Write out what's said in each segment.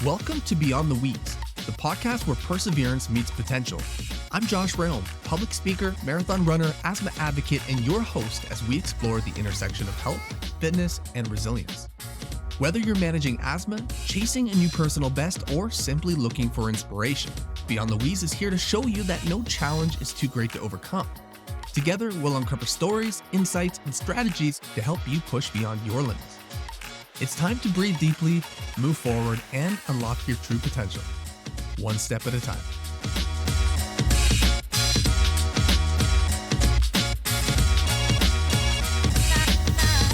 Welcome to Beyond the Weeds, the podcast where perseverance meets potential. I'm Josh Realm, public speaker, marathon runner, asthma advocate, and your host as we explore the intersection of health, fitness, and resilience. Whether you're managing asthma, chasing a new personal best, or simply looking for inspiration, Beyond the Weeds is here to show you that no challenge is too great to overcome. Together, we'll uncover stories, insights, and strategies to help you push beyond your limits. It's time to breathe deeply, move forward, and unlock your true potential, one step at a time.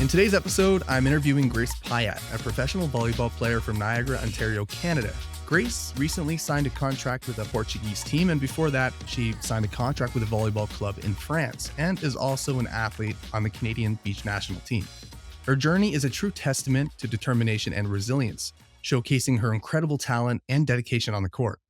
In today's episode, I'm interviewing Grace Pyatt, a professional volleyball player from Niagara, Ontario, Canada. Grace recently signed a contract with a Portuguese team, and before that, she signed a contract with a volleyball club in France, and is also an athlete on the Canadian beach national team. Her journey is a true testament to determination and resilience, showcasing her incredible talent and dedication on the court.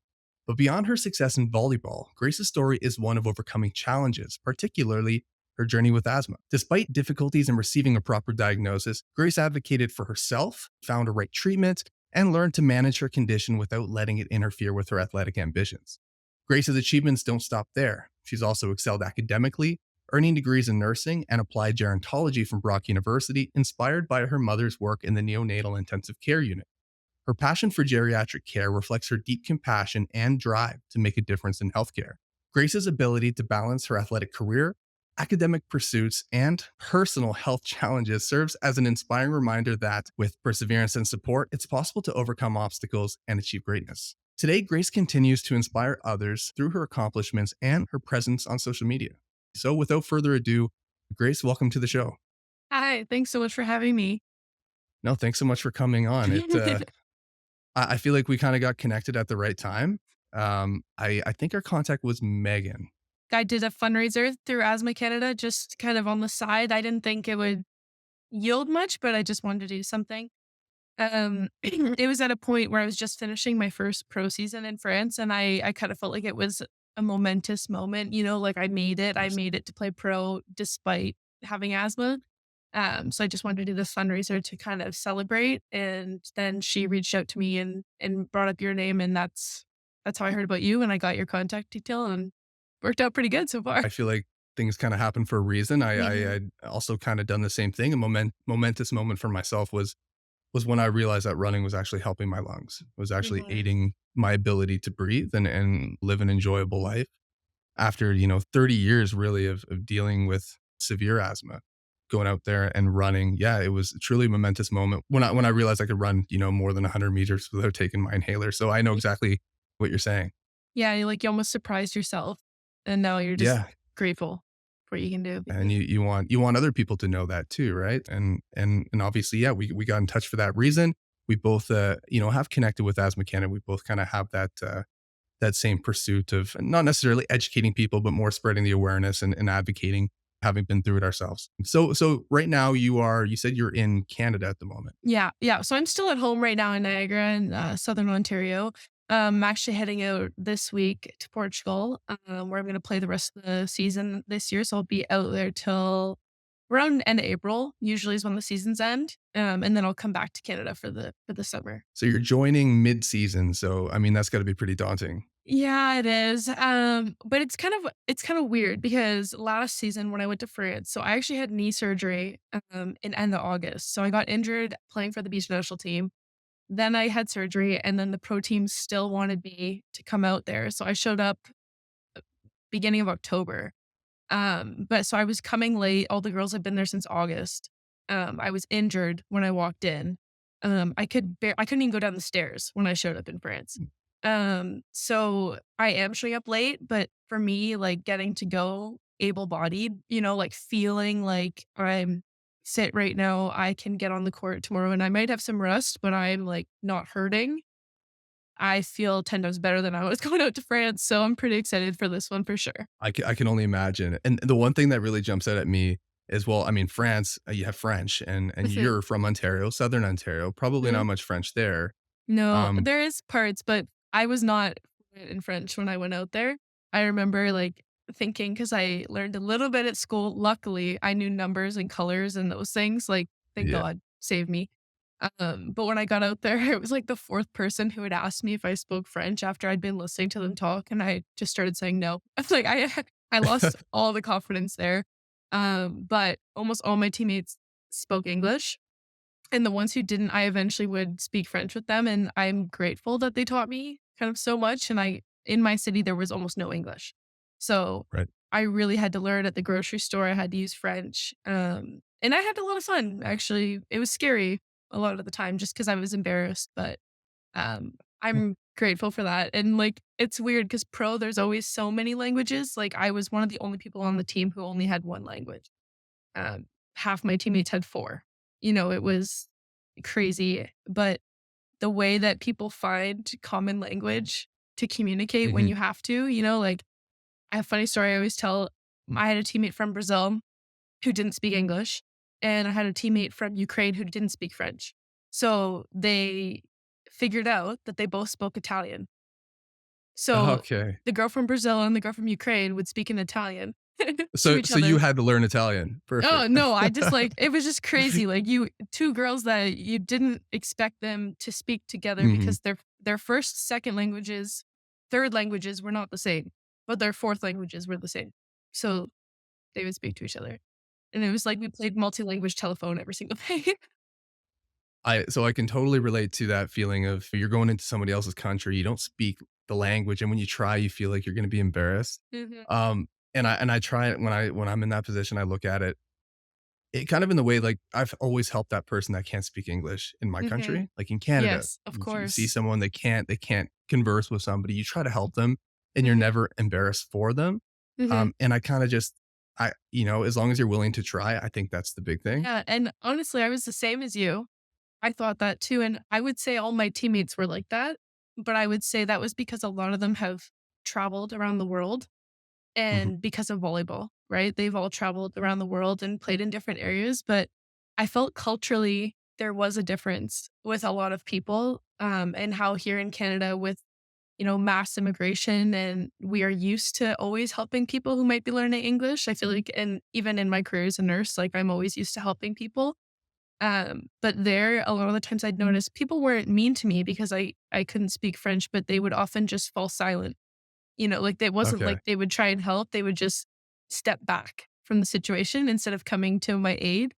But beyond her success in volleyball, Grace's story is one of overcoming challenges, particularly her journey with asthma. Despite difficulties in receiving a proper diagnosis, Grace advocated for herself, found a right treatment, and learned to manage her condition without letting it interfere with her athletic ambitions. Grace's achievements don't stop there. She's also excelled academically, earning degrees in nursing and applied gerontology from Brock University, inspired by her mother's work in the neonatal intensive care unit. Her passion for geriatric care reflects her deep compassion and drive to make a difference in healthcare. Grace's ability to balance her athletic career, academic pursuits, and personal health challenges serves as an inspiring reminder that, with perseverance and support, it's possible to overcome obstacles and achieve greatness. Today, Grace continues to inspire others through her accomplishments and her presence on social media. So without further ado, Grace, welcome to the show. Hi, thanks so much for having me. No, thanks so much for coming on. I feel like we kind of got connected at the right time. I think our contact was Megan. I did a fundraiser through Asthma Canada, just kind of on the side. I didn't think it would yield much, but I just wanted to do something. It was at a point where I was just finishing my first pro season in France, and I kind of felt like it was a momentous moment. Like I made it. I made it to play pro despite having asthma. So I just wanted to do this fundraiser to kind of celebrate. And then she reached out to me and brought up your name, and that's how I heard about you, and I got your contact detail, and worked out pretty good so far. I feel like things kind of happen for a reason. Mhm. I also kind of done the same thing. A momentous moment for myself was when I realized that running was actually helping my lungs. It was actually Mhm. aiding my ability to breathe and live an enjoyable life after, 30 years really of dealing with severe asthma. Going out there and running. Yeah, it was truly a momentous moment when I realized I could run, more than 100 meters without taking my inhaler. So I know exactly what you're saying. Yeah, you almost surprised yourself, and now you're just Yeah. grateful for what you can do. And you want other people to know that too, right? And obviously, yeah, we got in touch for that reason. We both have connected with Asthma Canada. We both kind of have that same pursuit of not necessarily educating people, but more spreading the awareness and advocating, having been through it ourselves. So right now you said you're in Canada at the moment. Yeah. So I'm still at home right now in Niagara in Southern Ontario. I'm actually heading out this week to Portugal, where I'm going to play the rest of the season this year. So I'll be out there till around end of April. Usually is when the seasons end, and then I'll come back to Canada for the summer. So you're joining mid-season. So I mean that's got to be pretty daunting. Yeah, it is. But it's kind of weird because last season when I went to France, so I actually had knee surgery in end of August. So I got injured playing for the beach national team. Then I had surgery, and then the pro team still wanted me to come out there. So I showed up beginning of October. But so I was coming late. All the girls had been there since August. I was injured when I walked in. I couldn't even go down the stairs when I showed up in France. So I am showing up late, but for me, like getting to go able bodied, like feeling like I'm fit right now, I can get on the court tomorrow and I might have some rust, but I'm like not hurting. I feel 10 times better than I was going out to France. So I'm pretty excited for this one for sure. I can only imagine. And the one thing that really jumps out at me is, well, I mean, France, you have French and you're from Ontario, Southern Ontario, probably not Mhm. much French there. No, Um, there is parts, but I was not fluent in French when I went out there. I remember like thinking because I learned a little bit at school. Luckily, I knew numbers and colors and those things. Like, thank yeah. God, saved me. But when I got out there, it was like the fourth person who had asked me if I spoke French after I'd been listening to them talk, and I just started saying no. I was like, I lost all the confidence there. But almost all my teammates spoke English, and the ones who didn't, I eventually would speak French with them, and I'm grateful that they taught me kind of so much. And in my city, there was almost no English, so Right. I really had to learn at the grocery store. I had to use French, and I had a lot of fun. Actually, it was scary a lot of the time just because I was embarrassed, but I'm grateful for that. And like, it's weird because pro, there's always so many languages. Like, I was one of the only people on the team who only had one language. Um, Half my teammates had four. It was crazy. But the way that people find common language to communicate when Mhm. you have to, like, I have a funny story I always tell. I had a teammate from Brazil who didn't speak English, and I had a teammate from Ukraine who didn't speak French. So they figured out that they both spoke Italian. So Okay. the girl from Brazil and the girl from Ukraine would speak in Italian to So each so you other. had to learn Italian. Oh, Perfect. no, I just like it was just crazy. Like, two girls that you didn't expect them to speak together Mhm. because their first, second languages, third languages were not the same, but their fourth languages were the same. So they would speak to each other. And it was like we played multi-language telephone every single day. So I can totally relate to that feeling of you're going into somebody else's country, you don't speak the language, and when you try, you feel like you're gonna be embarrassed. Mhm, And I try it when I'm in that position, I look at it kind of in the way, like, I've always helped that person that can't speak English in my mhm. country. Like, in Canada, Yes, of you see course. someone they can't converse with somebody, you try to help them, and you're Mhm, never embarrassed for them. mhm. And I kinda just as long as you're willing to try, I think that's the big thing. Yeah, and honestly, I was the same as you. I thought that too, and I would say all my teammates were like that, but I would say that was because a lot of them have traveled around the world Mhm. and because of volleyball, right? They've all traveled around the world and played in different areas, but I felt culturally there was a difference with a lot of people, and how here in Canada with, mass immigration, and we are used to always helping people who might be learning English. I feel like, and even in my career as a nurse, like, I'm always used to helping people. But there, a lot of the times I'd notice people weren't mean to me because I couldn't speak French, but they would often just fall silent. Like, it wasn't Okay. like they would try and help, they would just step back from the situation instead of coming to my aid.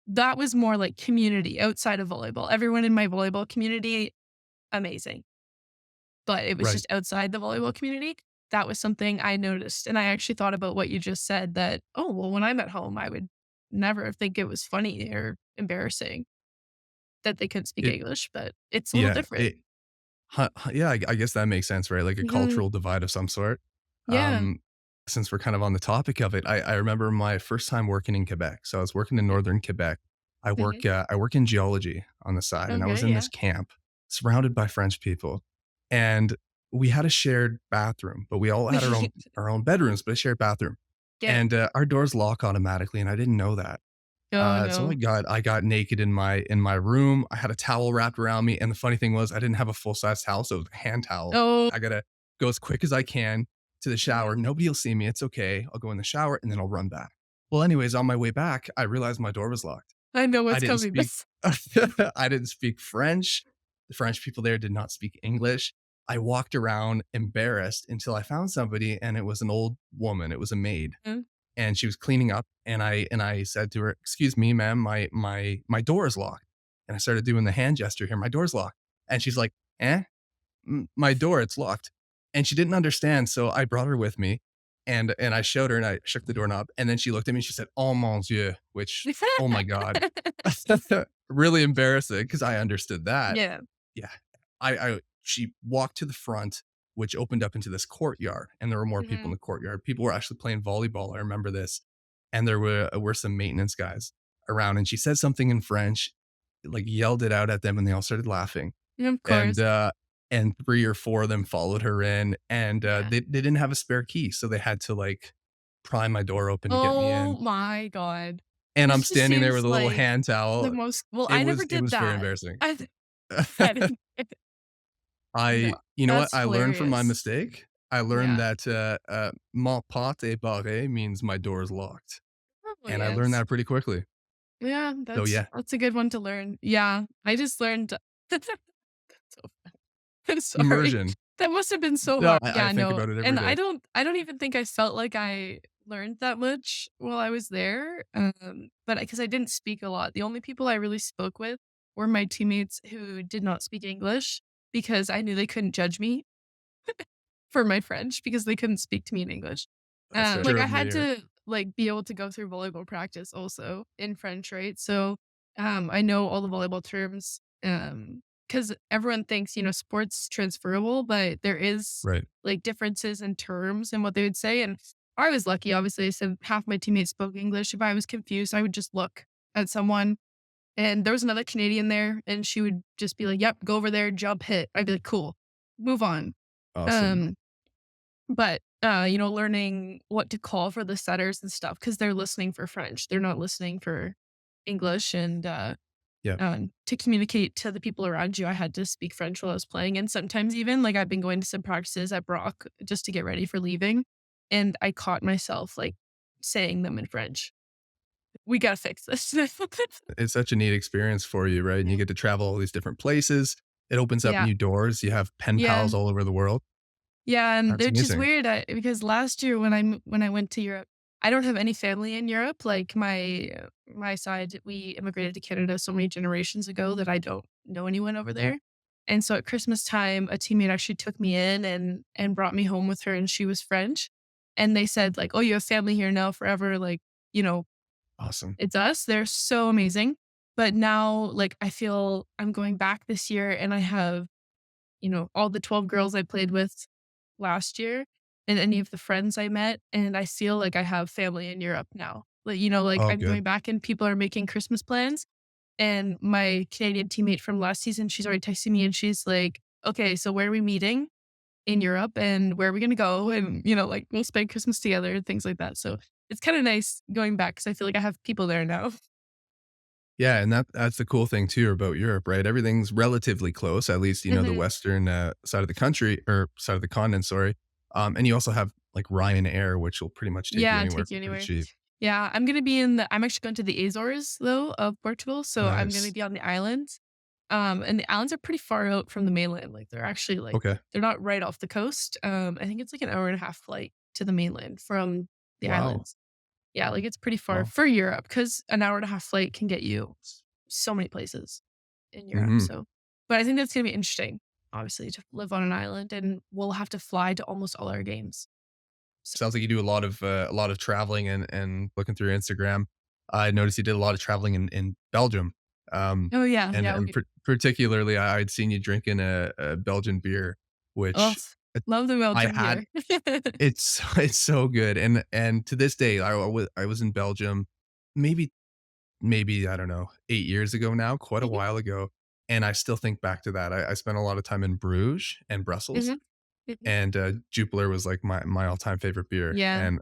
That was more like community outside of volleyball. Everyone in my volleyball community, amazing. But it was Right. just outside the volleyball community. That was something I noticed. And I actually thought about what you just said that, oh, well, when I'm at home, I would never think it was funny or embarrassing that they couldn't speak It English, but it's a little Yeah, different. yeah, I guess that makes sense, right? Like a Mhm. cultural divide of some sort. Yeah. Um, since we're kind of on the topic of it, I remember my first time working in Quebec. So I was working in northern Quebec. Mhm. I work in geology on the side, and I was Okay, in yeah. this camp surrounded by French people, and we had a shared bathroom, but we all had our own bedrooms, but a shared bathroom, Yeah. and our doors lock automatically, and I didn't know that. Oh, So I no. got naked in my room. I had a towel wrapped around me, and the funny thing was I didn't have a full size towel, so it was a hand towel. Oh. I gotta go as quick as I can to the shower. Mhm. Nobody will see me. It's okay. I'll go in the shower and then I'll run back. Well, anyways, on my way back, I realized my door was locked. I know I what's didn't coming. speak I didn't speak French. The French people there did not speak English. I walked around embarrassed until I found somebody, and it was an old woman. It was a maid, Mhm. and she was cleaning up, and I said to her, "Excuse me, ma'am, my door is locked." And I started doing the hand gesture here, "My door's locked." And she's like, "Eh? My door, it's locked." And she didn't understand, so I brought her with me, and I showed her, and I shook the doorknob, and then she looked at me and she said, "Oh mon Dieu," which, oh my God. Really embarrassing because I understood that. Yeah. Yeah. I She walked to the front, which opened up into this courtyard, and there were more people in Mhm. the courtyard. People were actually playing volleyball. I remember this. And there were some maintenance guys around, and she said something in French, like yelled it out at them, and they all started laughing. Of And course. three or four of them followed her in, and Yeah. they didn't have a spare key, so they had to like pry my door open to get me in. Oh my god. And I'm This just standing there seems with a little like hand the towel. most well, It I was never it did was very that. embarrassing. I didn't no, You know what? that's I learned from my hilarious. mistake. I learned Yeah. that, "Mon porte est barré" means my door is locked, Oh, and I learned yes. that pretty quickly. Yeah, So that's yeah, that's a good one to learn. Yeah, I just learned that's so I'm sorry. immersion. That must have been so No, hard. I Yeah, think no, about it every and day. I don't even think I felt like I learned that much while I was there, but because I didn't speak a lot. The only people I really spoke with were my teammates who did not speak English because I knew they couldn't judge me for my French because they couldn't speak to me in English. That's Like true I of had me. Right? to like be able to go through volleyball practice also in French, right? So I know all the volleyball terms because everyone thinks, sports transferable, but there is Right. like differences in terms and what they would say. And I was lucky, obviously. So half my teammates spoke English. If I was confused, I would just look at someone. And there was another Canadian there, and she would just be like, "Yep, go over there, jump, hit." I'd be like, "Cool, move on." Awesome. Um, but, learning what to call for the setters and stuff because 'cause they're listening for French. They're not listening for English, and, Yeah. to communicate to the people around you, I had to speak French while I was playing, and sometimes even, like, I've been going to some practices at Brock just to get ready for leaving, and I caught myself, like, saying them in French. "We gotta fix this." It's such a neat experience for you, right? And you Yeah. get to travel all these different places. It opens up Yeah. new doors. You have pen Yeah. pals all over the world. Yeah, and That's which is amazing. weird, because last year when I went to Europe, I don't have any family in Europe. Like my side, we immigrated to Canada so many generations ago that I don't know anyone over there. And so at Christmas time, a teammate actually took me in and brought me home with her, and she was French. And they said like, "Oh, you have family here now forever." Like, you know, Awesome. it's us. They're so amazing. But now, like, I feel I'm going back this year, and I have all the 12 girls I played with last year and any of the friends I met, and I feel like I have family in Europe now. Like, like Oh, I'm going good. back and people are making Christmas plans. And my Canadian teammate from last season, she's already texting me and she's like, "Okay, so where are we meeting in Europe and where are we gonna go?" And, like we'll spend Christmas together and things like that. So it's kind of nice going back because I feel like I have people there now. Yeah, and that's the cool thing too about Europe, right? Everything's relatively close, at least, the Mhm. western, side of the country or side of the continent, sorry. And you also have, like, Ryanair, which will pretty much take you Yeah, anywhere take for you pretty anywhere. cheap. Yeah, I'm actually going to the Azores though of Portugal, so I'm gonna Nice. be on the islands. And the islands are pretty far out from the mainland. Like they're actually like Okay. they're not right off the coast. I think it's like an hour and a half flight to the mainland from the Wow. islands. Yeah, like it's pretty far Wow. for Europe because an hour and a half flight can get you so many places in Europe. Mhm. So, but I think that's gonna be interesting, obviously, to live on an island, and we'll have to fly to almost all our games. So, Sounds like you do a lot of traveling and looking through your Instagram, I noticed you did a lot of traveling in Belgium. oh yeah, And yeah, and particularly, I'd seen you drinking a Belgian beer, oh, which, love the I Belgian had beer. it's it's so good, and to this day, I was in Belgium maybe I don't know, 8 years ago now, quite a Mhm, while ago, and I still think back to that. I spent a lot of time in Bruges and Brussels, mhm, mhm. and, Jupiler was, like, my all-time favorite beer, Yeah, and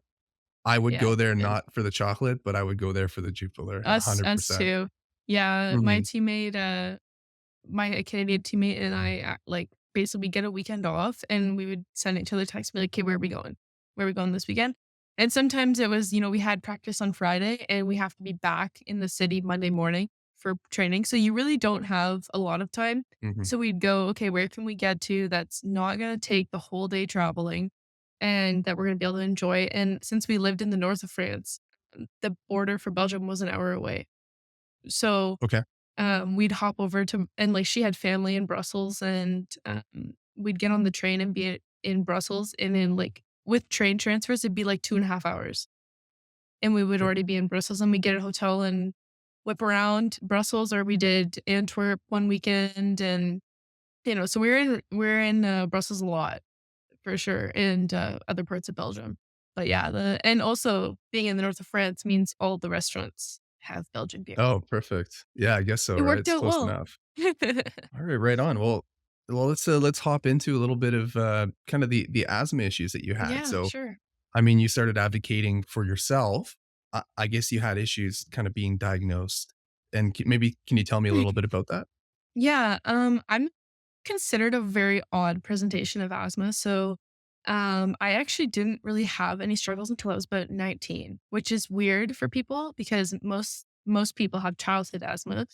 I would yeah, go it's there good. not for the chocolate, but I would go there for the Jupiler Us 100%. too. Yeah, my Mhm. teammate, my Canadian teammate and I, like, basically get a weekend off, and we would send each other texts, be like, "Okay, where are we going? Where are we going this weekend?" And sometimes it was, we had practice on Friday, and we have to be back in the city Monday morning for training, so you really don't have a lot of time. Mhm. So we'd go, "Okay, where can we get to that's not gonna take the whole day traveling and that we're gonna be able to enjoy?" And since we lived in the north of France, the border for Belgium was an hour away. So Okay. we'd hop over to and, like, she had family in Brussels, and, we'd get on the train and be in Brussels, and then, like, with train transfers, it'd be, like, 2.5 hours, and we would Okay. already be in Brussels, and we'd get a hotel and whip around Brussels, or we did Antwerp one weekend, and, so we're in Brussels a lot for sure, and, other parts of Belgium. But yeah, and also being in the north of France means all the restaurants have Belgian beer. Oh, perfect. Yeah, I guess so, It right? worked It's out close well. enough. Alright, right on. Well, let's hop into a little bit of, kind of the asthma issues that you had. Yeah, So, sure. I mean, you started advocating for yourself. I guess you had issues kind of being diagnosed, and maybe can you tell me a little bit about that? Yeah, I'm considered a very odd presentation of asthma. So, I actually didn't really have any struggles until I was about 19, which is weird for people because most most people have childhood asthma.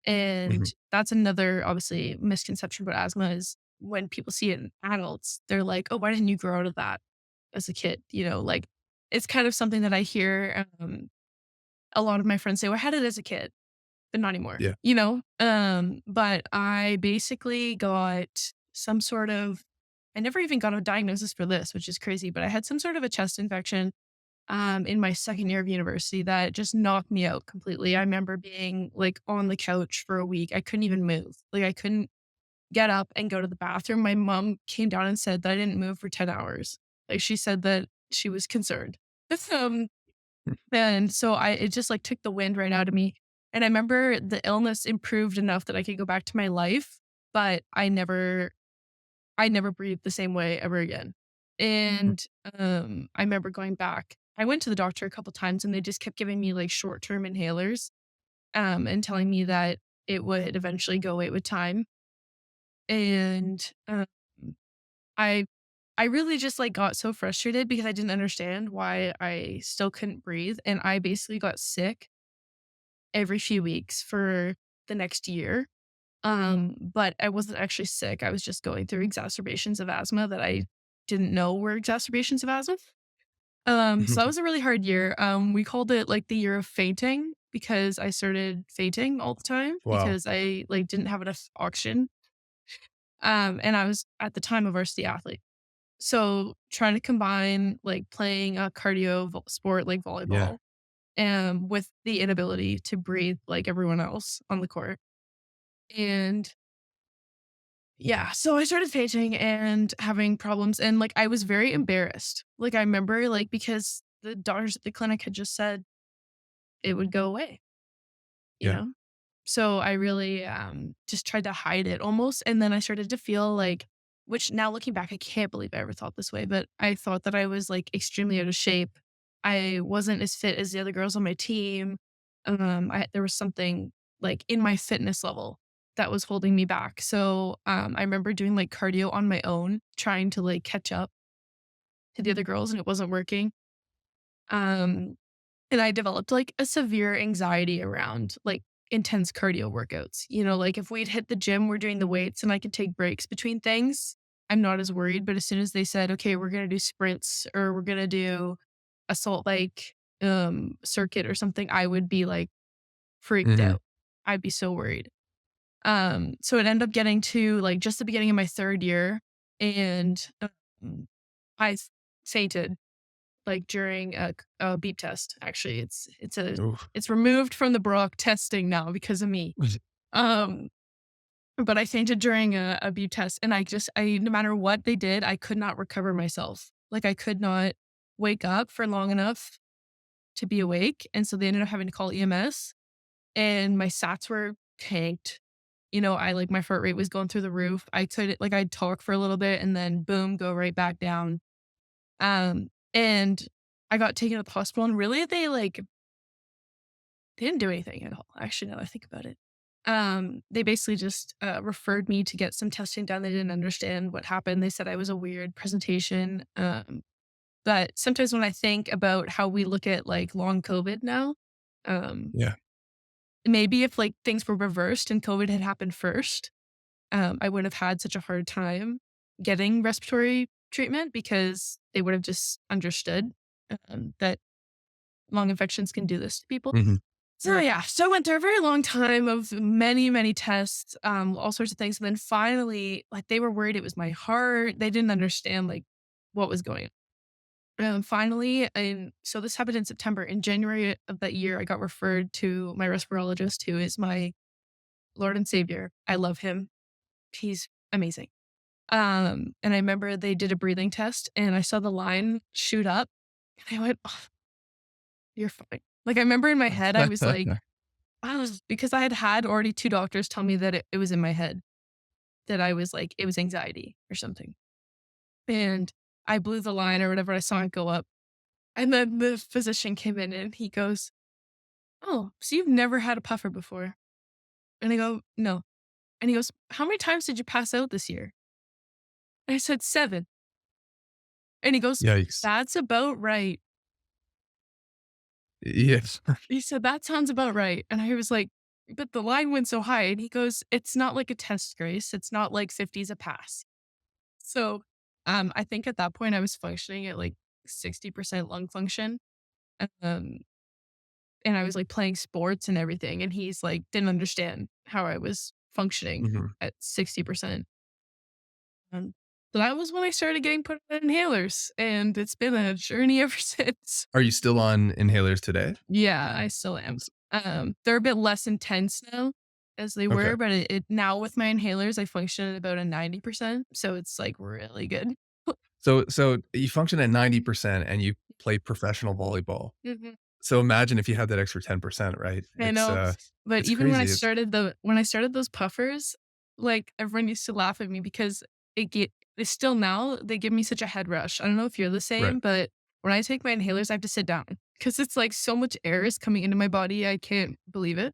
And Mhm. that's another obviously misconception about asthma is when people see it in adults, they're like, oh, why didn't you grow out of that as a kid? Like it's kind of something that I hear a lot of my friends say, well, I had it as a kid, but not anymore, Yeah. But I basically got some sort of, I never even got a diagnosis for this, which is crazy, but I had some sort of a chest infection in my second year of university that just knocked me out completely. I remember being like on the couch for a week. I couldn't even move. Like I couldn't get up and go to the bathroom. My mom came down and said that I didn't move for 10 hours. Like she said that she was concerned. um, Mm. and so it just like took the wind right out of me. And I remember the illness improved enough that I could go back to my life, but I never breathed the same way ever again. Mm. And I remember going back. I went to the doctor a couple times and they just kept giving me like short-term inhalers and telling me that it would eventually go away with time. And I I really just like got so frustrated because I didn't understand why I still couldn't breathe. And I basically got sick every few weeks for the next year. But I wasn't actually sick. I was just going through exacerbations of asthma that I didn't know were exacerbations of asthma. So that was a really hard year. We called it like the year of fainting because I started fainting all the time Wow. because I like didn't have enough oxygen. And I was at the time a varsity athlete. So trying to combine like playing a sport like Yeah. volleyball with the inability to breathe like everyone else on the court. And yeah, so I started fainting and having problems, and, like, I was very embarrassed. Like, I remember, like, because the doctors at the clinic had just said it would go away, you Yeah. know? So I really, just tried to hide it almost, and then I started to feel like which now looking back, I can't believe I ever thought this way, but I thought that I was, like, extremely out of shape. I wasn't as fit as the other girls on my team. There was something, like, in my fitness level that was holding me back. So, I remember doing, like, cardio on my own, trying to, like, catch up to the other girls, and it wasn't working. Um and I developed like a severe anxiety around like intense cardio workouts. Like if we'd hit the gym, we're doing the weights and I could take breaks between things. I'm not as worried. But as soon as they said, okay, we're going to do sprints or we're going to do a salt like circuit or something, I would be like freaked Mhm. out. I'd be so worried. So it ended up getting to like just the beginning of my third year and I fainted like during a beep test. Actually, Oof. it's removed from the Brock testing now because of me. Um, but I fainted during a beep test, and I no matter what they did, I could not recover myself. Like I could not wake up for long enough to be awake, and so they ended up having to call EMS, and my sats were tanked. I like my heart rate was going through the roof. I'd talk for a little bit and then boom, go right back down. And I got taken to the hospital and really they didn't do anything at all. Actually, now that I think about it. They basically just referred me to get some testing done. They didn't understand what happened. They said I was a weird presentation. But sometimes when I think about how we look at like long COVID now, um, Yeah. maybe if like things were reversed and COVID had happened first, I wouldn't have had such a hard time getting respiratory treatment because they would have just understood that lung infections can do this to people. Mhm. So yeah, so I went through a very long time of many, many tests, all sorts of things. And then finally, like they were worried it was my heart. They didn't understand like what was going on. Finally, and so this happened in September. In January of that year, I got referred to my respirologist, who is my Lord and Savior. I love him. He's amazing. And I remember they did a breathing test and I saw the line shoot up and I went, "Oh, you're fine." Like I remember in my head, I was because I had already 2 doctors tell me that it was in my head, that I was like, it was anxiety or something. And I blew the line or whatever, I saw it go up. And then the physician came in and he goes, "Oh, so you've never had a puffer before?" And I go, "No." And he goes, "How many times did you pass out this year?" And I said, "7." And he goes, Yikes. "That's about right." Yes. He said, "That sounds about right." And I was like, "But the line went so high." And he goes, "It's not like a test, Grace. It's not like 50 is a pass." So, I think at that point I was functioning at like 60% lung function. Um, and I was like playing sports and everything. And he's like, didn't understand how I was functioning Mhm. at 60%. Um, so that was when I started getting put on inhalers. And it's been a journey ever since. Are you still on inhalers today? Yeah, I still am. S They're a bit less intense now as they Okay. were, but it now with my inhalers, I function at about a 90%. So it's like really good. So you function at 90% and you play professional volleyball. Mhm. So imagine if you had that extra 10%, right? I know. But It's even crazy. It's when I started those puffers, like everyone used to laugh at me because it's still now they give me such a head rush. I don't know if you're the right. same, but when I take my inhalers, I have to sit down because it's like so much air is coming into my body. I can't believe it.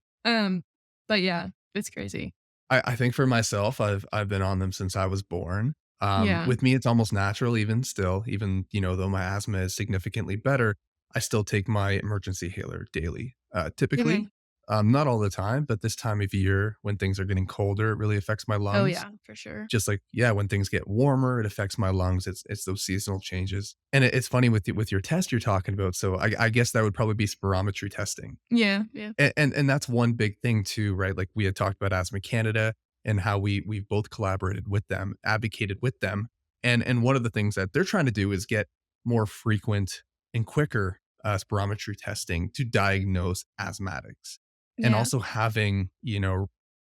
But yeah, it's crazy. I think for myself, I've been on them since I was born. Yeah. With me, it's almost natural, even still, even though my asthma is significantly better, I still take my emergency inhaler daily. Typically, Mhm. not all the time, but this time of year when things are getting colder, it really affects my Oh lungs. yeah, for sure. Just like, yeah, when things get warmer, it affects my lungs. It's those seasonal changes, and it's funny with your test you're talking about. So I guess that would probably be spirometry testing. Yeah, yeah. And that's one big thing too, right? Like we had talked about Asthma Canada and how we've both collaborated with them, advocated with them. And one of the things that they're trying to do is get more frequent and quicker spirometry testing to diagnose asthmatics. And Yeah. also having,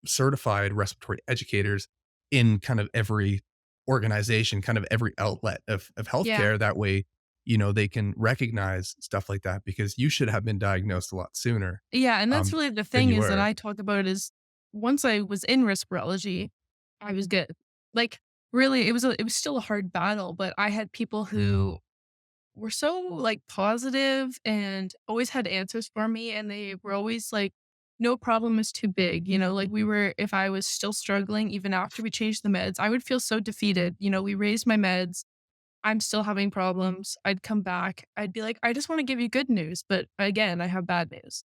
certified respiratory educators in kind of every organization, kind of every outlet of Yeah. healthcare. That way, they can recognize stuff like that because you should have been diagnosed a lot sooner, Yeah, and that's um, really the than thing you is that were. I talk about is once I was in respirology, I was good. Like, really, it was still a hard battle, but I had people who were so, like, positive and always had answers for me, and they were always like, "No problem is too big," like, we were if I was still struggling even after we changed the meds, I would feel so defeated, we raised my meds, I'm still having problems. I'd come back. I'd be like, "I just wanna give you good news, but again, I have bad news."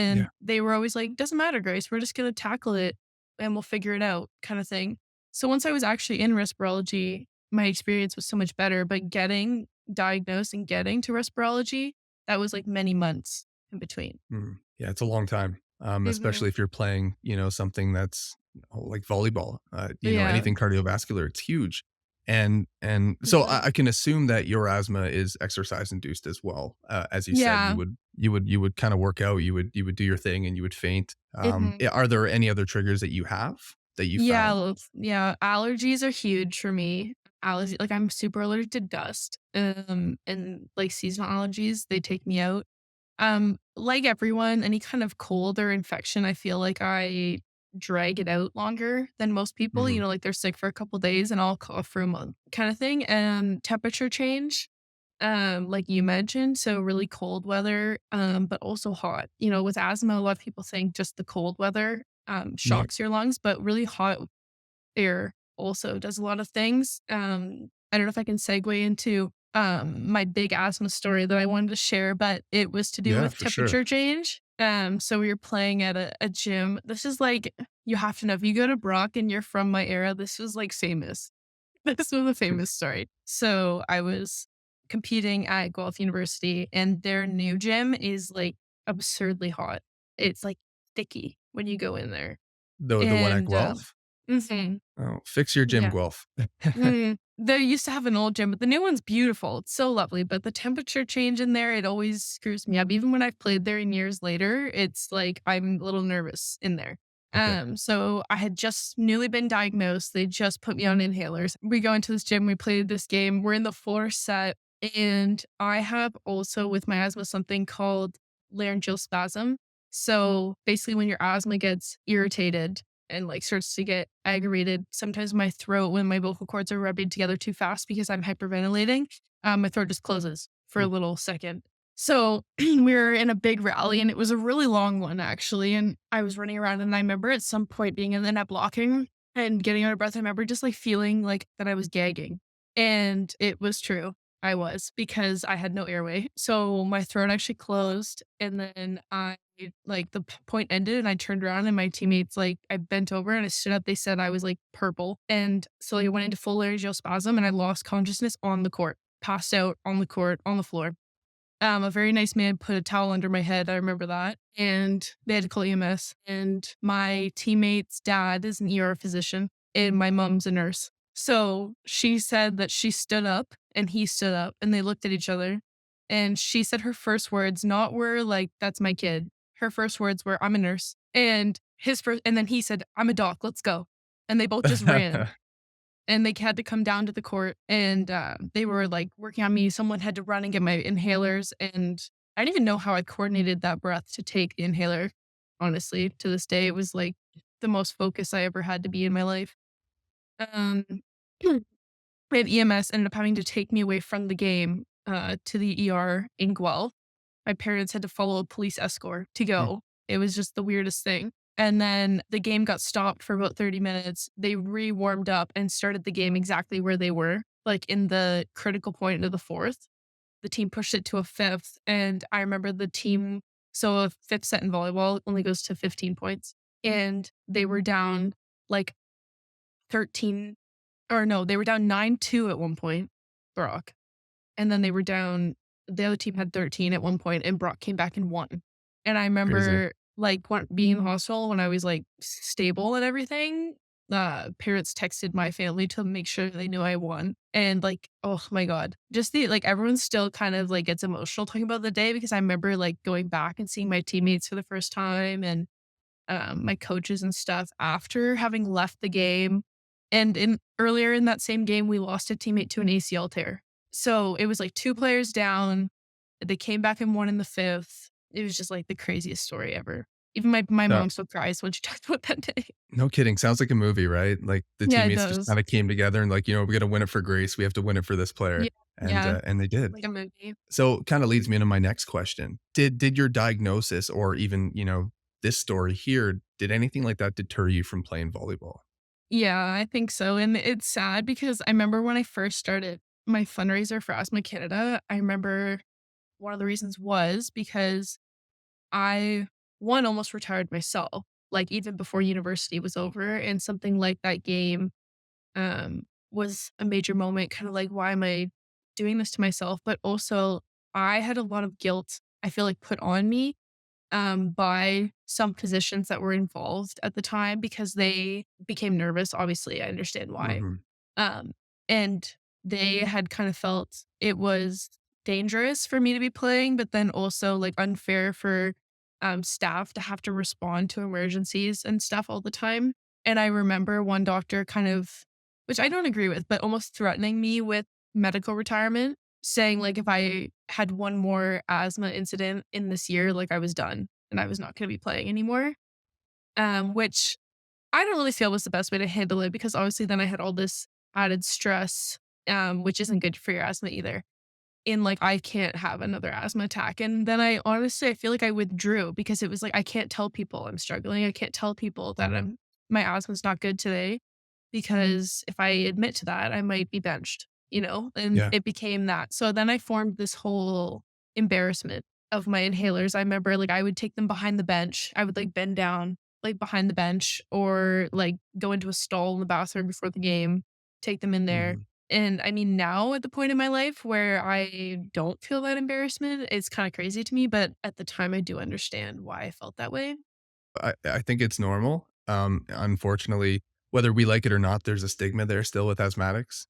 Yeah. And they were always like, "Doesn't matter, Grace. We're just gonna tackle it and we'll figure it out," kinda thing. So once I was actually in respirology, my experience was so much better, but getting diagnosed and getting to respirology, that was, like, many months in between. Yeah, it's a long time, Mhm. especially if you're playing, something that's like volleyball, Yeah. anything cardiovascular, it's huge. And so Mhm. I can assume that your asthma is exercise induced as well. As you said, Yeah. you would kind of work out, you would do your thing and you would faint. Mhm. Are there any other triggers that you have that you Yeah, found? well, yeah, allergies are huge for me. Like, I'm super allergic to dust, and, like, seasonal allergies, they take me out. Like everyone, any kind of cold or infection, I feel like I drag it out longer than most people, Mhm. like, they're sick for a couple days and I'll cough for a month kinda thing, and temperature change, like you mentioned, so really cold weather, but also hot. With asthma, a lot of people think just the cold weather, Yeah. shocks your lungs, but really hot air also does a lot of things. I don't know if I can segue into my big asthma story that I wanted to share, but it was to do Yeah, with for sure. temperature change. So we were playing at a gym. This is like you have to know if you go to Brock and you're from my era, this was like famous. This was a famous story. So I was competing at Guelph University and their new gym is like absurdly hot. It's like sticky when you go in there. The one at And Guelph? mhm, Oh, fix your gym, yeah. Guelph. They used to have an old gym, but the new one's beautiful. It's so lovely, but the temperature change in there, it always screws me up. Even when I've played there in years later, it's like I'm a little nervous in there. Okay. So I had just newly been diagnosed. They just put me on inhalers. We go into this gym, we played this game. We're in the fourth set, and I have also with my asthma something called laryngeal spasm. So basically, when your asthma gets irritated, and like starts to get aggravated. Sometimes my throat, when my vocal cords are rubbing together too fast because I'm hyperventilating, my throat just closes for a Ooh, little second. So we were in a big rally and it was a really long one actually. And I was running around and I remember at some point being in the net blocking and getting out of breath. I remember just like feeling like that I was gagging. And it was true. I was because I had no airway. So my throat actually closed and then the point ended and I turned around and my teammates, like, I bent over and I stood up. They said I was like purple. And so I went into full laryngeal spasm and I lost consciousness on the court, passed out on the court, on the floor. A very nice man put a towel under my head. I remember that. And they had to call EMS. And my teammate's dad is an ER physician and my mom's a nurse. So she said that she stood up and he stood up and they looked at each other. And she said her first words, not were like, that's my kid. Her first words were, I'm a nurse. And then he said, I'm a doc, let's go. And they both just ran and they had to come down to the court and they were like working on me. Someone had to run and get my inhalers. And I didn't even know how I coordinated that breath to take the inhaler. Honestly, to this day, it was like the most focused I ever had to be in my life. Um, and EMS ended up having to take me away from the game to the ER in Guelph. My parents had to follow a police escort to Mm, go. It was just the weirdest thing. And then the game got stopped for about 30 minutes. They re-warmed up and started the game exactly where they were, like in the critical point of the fourth. The team pushed it to a fifth. And I remember the team, so a fifth set in volleyball only goes to 15 points. And they were down like 13, or no, they were down 9-2 at one point, Brock. And then they were down, the other team had 13 at one point and Brock came back and won. And I crazy. remember like being in the hospital when I was like stable and everything. Parents texted my family to make sure they knew I won. And like, oh my God, just the like everyone still kind of like gets emotional talking about the day because I remember like going back and seeing my teammates for the first time and my coaches and stuff after having left the game. And in earlier in that same game, we lost a teammate to an ACL tear. So it was like 2 players down. They came back and won in the fifth. It was just like the craziest story ever. Even my Uh, mom still cries when she talks about that day. no kidding. Sounds like a movie, right? Like the Yeah, it teammates just does. kind of came together and like, we got to win it for Grace. We have to win it for this player. Yeah, yeah, And they did. like a movie. So kind of leads me into my next question. Did your diagnosis or even, this story here, did anything like that deter you from playing volleyball? Yeah, I think so. And it's sad because I remember when I first started my fundraiser for Asthma Canada, I remember one of the reasons was because I, one, almost retired myself, like, even before university was over, and something like that game, was a major moment, kinda like, "Why am I doing this to myself?" But also, I had a lot of guilt, I feel like, put on me, by some physicians that were involved at the time because they became nervous, obviously, I understand why. Mhm. Um, and they had kind of felt it was dangerous for me to be playing, but then also like unfair for staff to have to respond to emergencies and stuff all the time. And I remember one doctor kind of, which I don't agree with, but almost threatening me with medical retirement, saying like if I had one more asthma incident in this year, like I was done and I was not going to be playing anymore. Which I don't really feel was the best way to handle it because obviously then I had all this added stress, which isn't good for your asthma either. In like, I can't have another asthma attack. And then I feel like I withdrew because it was like, I can't tell people I'm struggling. I can't tell people that my asthma's not good today because if I admit to that, I might be benched, and Yeah. it became that. So then I formed this whole embarrassment of my inhalers. I remember like I would take them behind the bench. I would like bend down like behind the bench or like go into a stall in the bathroom before the game, take them in there. Mhm. And I mean, now at the point in my life where I don't feel that embarrassment, it's kind of crazy to me. But at the time, I do understand why I felt that way. I think it's normal. Unfortunately, whether we like it or not, there's a stigma there still with asthmatics.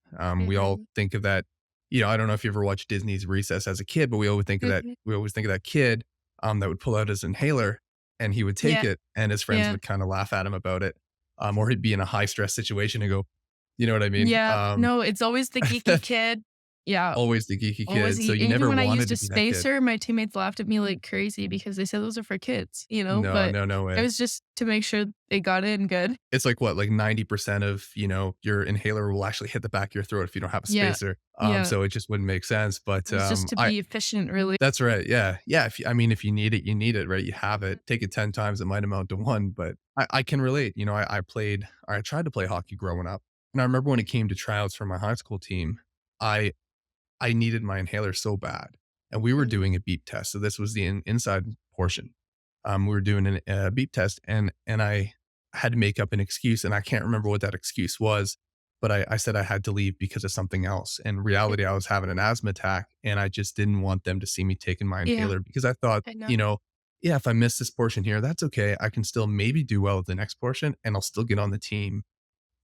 We all Hmm. think of that. I don't know if you ever watched Disney's Recess as a kid, but we always think of that. Hmm. We always think of that kid that would pull out his inhaler and he would take Yeah. it, and his friends Yeah. would kind of laugh at him about it, or he'd be in a high stress situation and go, you know what I mean? Yeah. No, it's always the geeky kid. Yeah. Always the geeky Always kid. So e you even never when I wanted used to a be that kid. spacer, my teammates laughed at me like crazy because they said those are for kids, No, but no, no it way. was just to make sure they got in good. It's like what, like 90% of, your inhaler will actually hit the back of your throat if you don't have a Yeah. spacer. Yeah. So it just wouldn't make sense. It But was just to I be efficient, really. that's right. Yeah. Yeah. If you need it, you need it, right? You have it. Take it 10 times, it might amount to one. But I can relate. I tried to play hockey growing up. And I remember when it came to tryouts for my high school team, I I needed my inhaler so bad, and we were Mhm. doing a beep test. So this was the inside portion. We were doing a beep test, and I had to make up an excuse, and I can't remember what that excuse was, but I said I had to leave because of something else. In reality, I was having an asthma attack, and I just didn't want them to see me taking my Yeah, inhaler because I thought, I know. you know, yeah, if I miss this portion here, that's okay. I can still maybe do well at the next portion, and I'll still get on the team,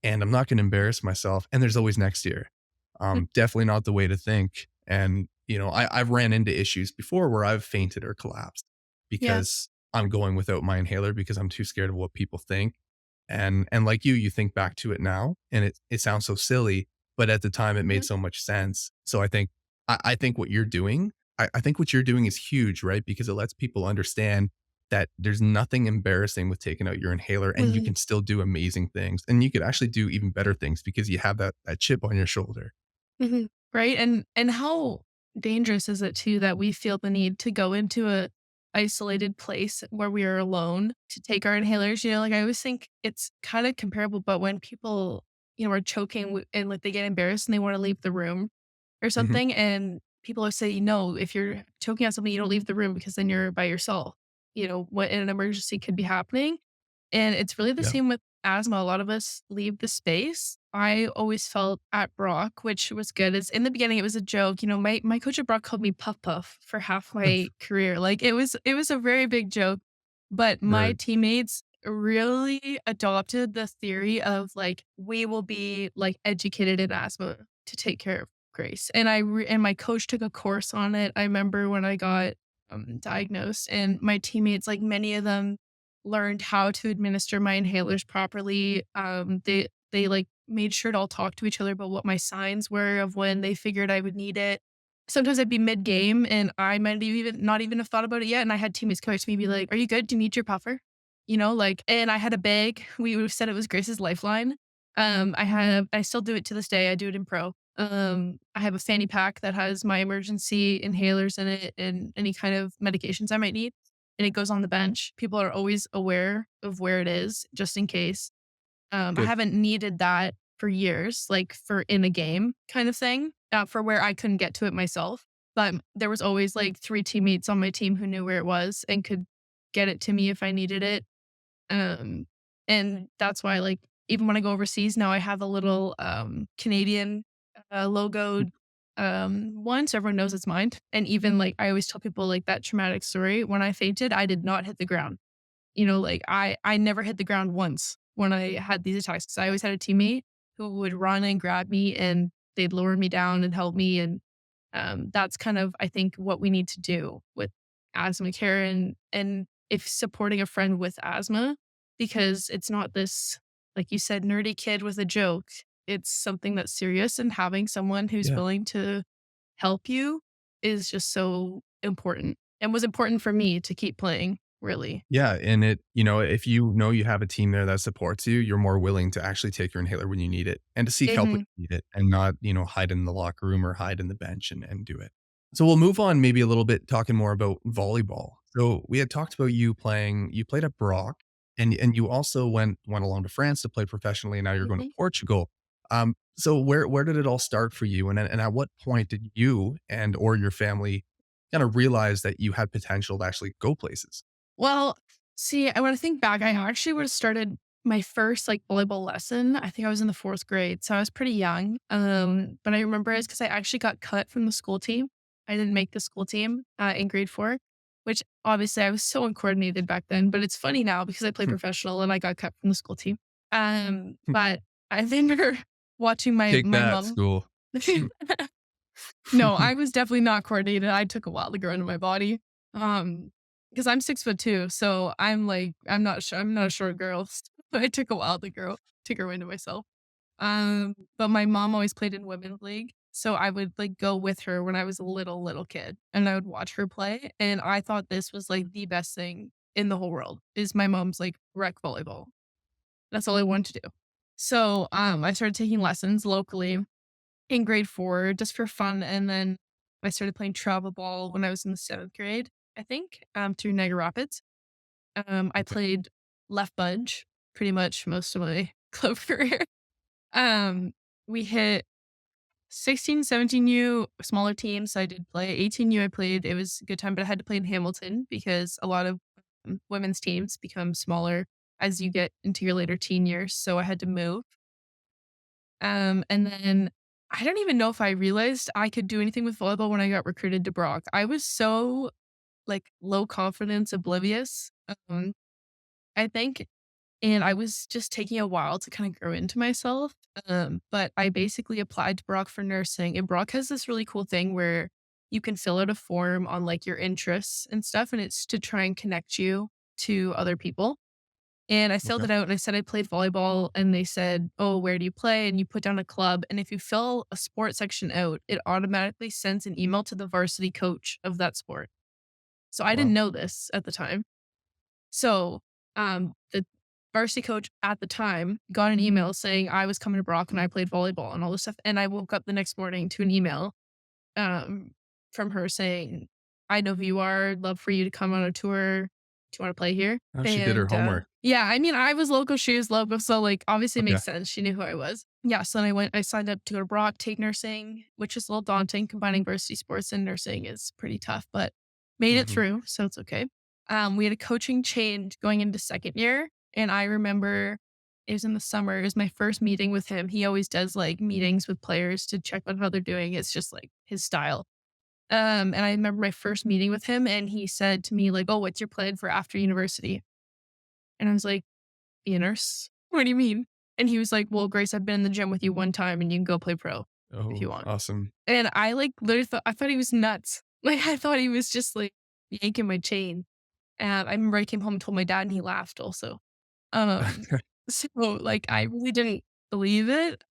and I'm not going to embarrass myself. And there's always next year. Definitely not the way to think. And, I've ran into issues before where I've fainted or collapsed Yeah. because I'm going without my inhaler because I'm too scared of what people think. And like you think back to it now and it sounds so silly, but at the time it made Mhm. so much sense. So I think what you're doing, I think what you're doing is huge, right? Because it lets people understand that there's nothing embarrassing with taking out your inhaler and you Mhm. can still do amazing things. And you could actually do even better things because you have that chip on your shoulder. Mhm. Right? And how dangerous is it too that we feel the need to go into a isolated place where we are alone to take our inhalers? Like I always think it's kind of comparable, but when people, are choking and like they get embarrassed and they want to leave the room or Mhm. something, and people always say, no, if you're choking on something, you don't leave the room because then you're by yourself. What an emergency could be happening. And it's really the Yeah. same with asthma. A lot of us leave the space. I always felt at Brock, which was good. It's in the beginning, it was a joke. My coach at Brock called me Puff Puff for half my career. Like it was a very big joke. But my Right. teammates really adopted the theory of like we will be like educated in asthma to take care of Grace. And my coach took a course on it. I remember when I got diagnosed, and my teammates, like many of them learned how to administer my inhalers properly. They like made sure to all talk to each other about what my signs were of when they figured I would need it. Sometimes I'd be mid game and I might even not even have thought about it yet. And I had teammates come up to me and be like, "Are you good? Do you need your puffer?" And I had a bag. We said it was Grace's lifeline. I still do it to this day. I do it in pro. I have a fanny pack that has my emergency inhalers in it and any kind of medications I might need, and it goes on the bench. People are always aware of where it is just in case. I Good. haven't needed that for years, like for in a game kind of thing, for where I couldn't get to it myself. But there was always like 3 teammates on my team who knew where it was and could get it to me if I needed it. Um, and that's why, like, even when I go overseas now, I have a little, Canadian, logoed, one, so everyone knows it's mine. And even, like, I always tell people, like, that traumatic story, when I fainted, I did not hit the ground. Like, I never hit the ground once when I had these attacks, 'cause I always had a teammate who would run and grab me, and they'd lower me down and help me, and, that's kind of, I think, what we need to do with asthma care and if supporting a friend with asthma, because it's not this, like you said, nerdy kid with a joke. It's something that's serious, and having someone who's Yeah. willing to help you is just so important, and was important for me to keep playing, really. Yeah, and if you know you have a team there that supports you, you're more willing to actually take your inhaler when you need it and to seek help when Mhm. you need it and not, hide in the locker room or hide in the bench and do it. So we'll move on maybe a little bit talking more about volleyball. So we had talked about you played at Brock and you also went along to France to play professionally and now you're going to Mhm. Portugal. So where did it all start for you and at what point did you and or your family kind of realize that you had potential to actually go places? Well, see, I when I think back, I actually would have started my first, like, volleyball lesson, I think I was in the 4th grade, so I was pretty young, but I remember it's because I actually got cut from the school team. I didn't make the school team, in grade 4, which obviously I was so uncoordinated back then, but it's funny now because I play professional and I got cut from the school team. But I remember watching my Take my that, mom. school. No, I was definitely not coordinated. I took a while to grow into my body. Because I'm 6'2", so I'm not a short girl. So it took a while to grow into myself. But my mom always played in women's league. So I would like go with her when I was a little kid and I would watch her play. And I thought this was like the best thing in the whole world is my mom's like rec volleyball. That's all I wanted to do. So I started taking lessons locally in grade 4 just for fun, and then I started playing travel ball when I was in the 7th grade, I think, through Niagara Rapids. I Okay. played left budge pretty much most of my club career. Um, we hit 16, 17U, smaller teams, I did play. 18U, I played. It was a good time, but I had to play in Hamilton because a lot of women's teams become smaller as you get into your later teen years. So I had to move. And then I don't even know if I realized I could do anything with volleyball when I got recruited to Brock. I was so like low confidence, oblivious. I think and I was just taking a while to kind of grow into myself. But I basically applied to Brock for nursing. And Brock has this really cool thing where you can fill out a form on like your interests and stuff. And it's to try and connect you to other people. And I filled Okay. it out and I said I played volleyball. And they said, "Oh, where do you play?" And you put down a club. And if you fill a sport section out, it automatically sends an email to the varsity coach of that sport. So I didn't Wow. know this at the time. So, the varsity coach at the time got an email saying I was coming to Brock and I played volleyball and all this stuff. And I woke up the next morning to an email um, from her saying, "I know who you are. I'd love for you to come on a tour. Do you want to play here?" Oh, she did her And homework. yeah, I mean, I was local, she was local. So, like, obviously it Okay. makes sense. She knew who I was. Yeah. So then I signed up to go to Brock, take nursing, which is a little daunting. Combining varsity sports and nursing is pretty tough, but made it Hmm. through. So it's okay. We had a coaching change going into second year. And I remember it was in the summer. It was my first meeting with him. He always does like meetings with players to check on how they're doing. It's just like his style. And I remember my first meeting with him and he said to me, like, "Oh, what's your plan for after university?" And I was like, "Be a nurse? What do you mean?" And he was like, "Well, Grace, I've been in the gym with you one time and you can go play pro if you Oh, want." awesome. And I like literally I thought he was nuts. Like I thought he was just like yanking my chain. And I remember I came home and told my dad and he laughed also. Um, so like I really didn't believe it.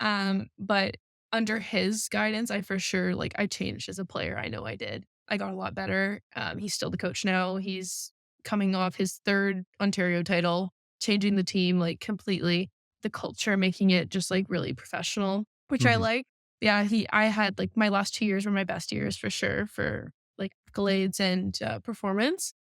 But under his guidance, I for sure like I changed as a player. I know I did. I got a lot better. He's still the coach now. He's coming off his third Ontario title, changing the team like completely. The culture, making it just like really professional, which I Hmm. like. Yeah, I had like my last 2 years were my best years for sure for like accolades and performance.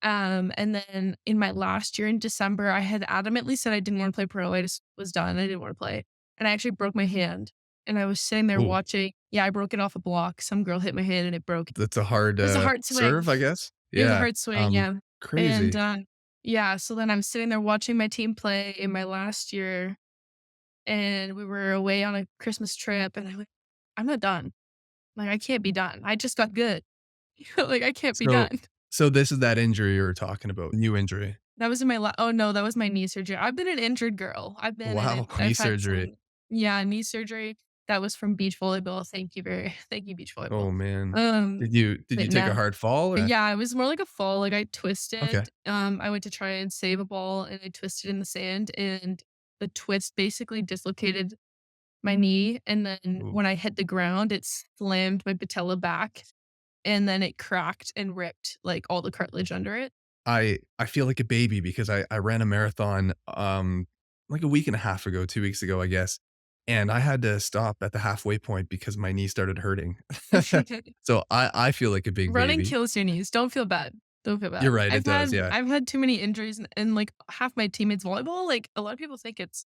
And then in my last year in December, I had adamantly said I didn't want to play pro. I just was done. I didn't want to play. And I actually broke my hand. And I was sitting there Oh, watching. Yeah, I broke it off a block. Some girl hit my hand and it broke. It that's a hard was a hard swing. serve, I guess. It was a Yeah. hard swing, yeah. And Crazy. yeah, so then I'm sitting there watching my team play in my last year. And we were away on a Christmas trip. And I went, "I'm not done. Like, I can't be done. I just got good. Like, I can't be So, done." so this is that injury you were talking about, new injury. That was in my oh, no, that was my knee surgery. I've been an injured girl. I've been in Wow, it. knee I've had surgery. some yeah, knee surgery. That was from beach volleyball. Thank you, beach volleyball. Oh man. Um, Did you but take a no. hard fall or? Yeah, it was more like a fall, like I Okay. twisted. I went to try and save a ball and I twisted in the sand and the twist basically dislocated my knee, and then Ooh. when I hit the ground, it slammed my patella back, and then it cracked and ripped, like, all the cartilage under it. I feel like a baby because I ran a marathon, like a week and a half ago, 2 weeks ago, I guess, and I had to stop at the halfway point because my knee started hurting. So I feel like a big Running baby. kills your knees. Don't feel bad. Don't feel You're bad. right, it does, yeah. I've had too many injuries and, like, half my teammates volleyball, like, a lot of people think it's,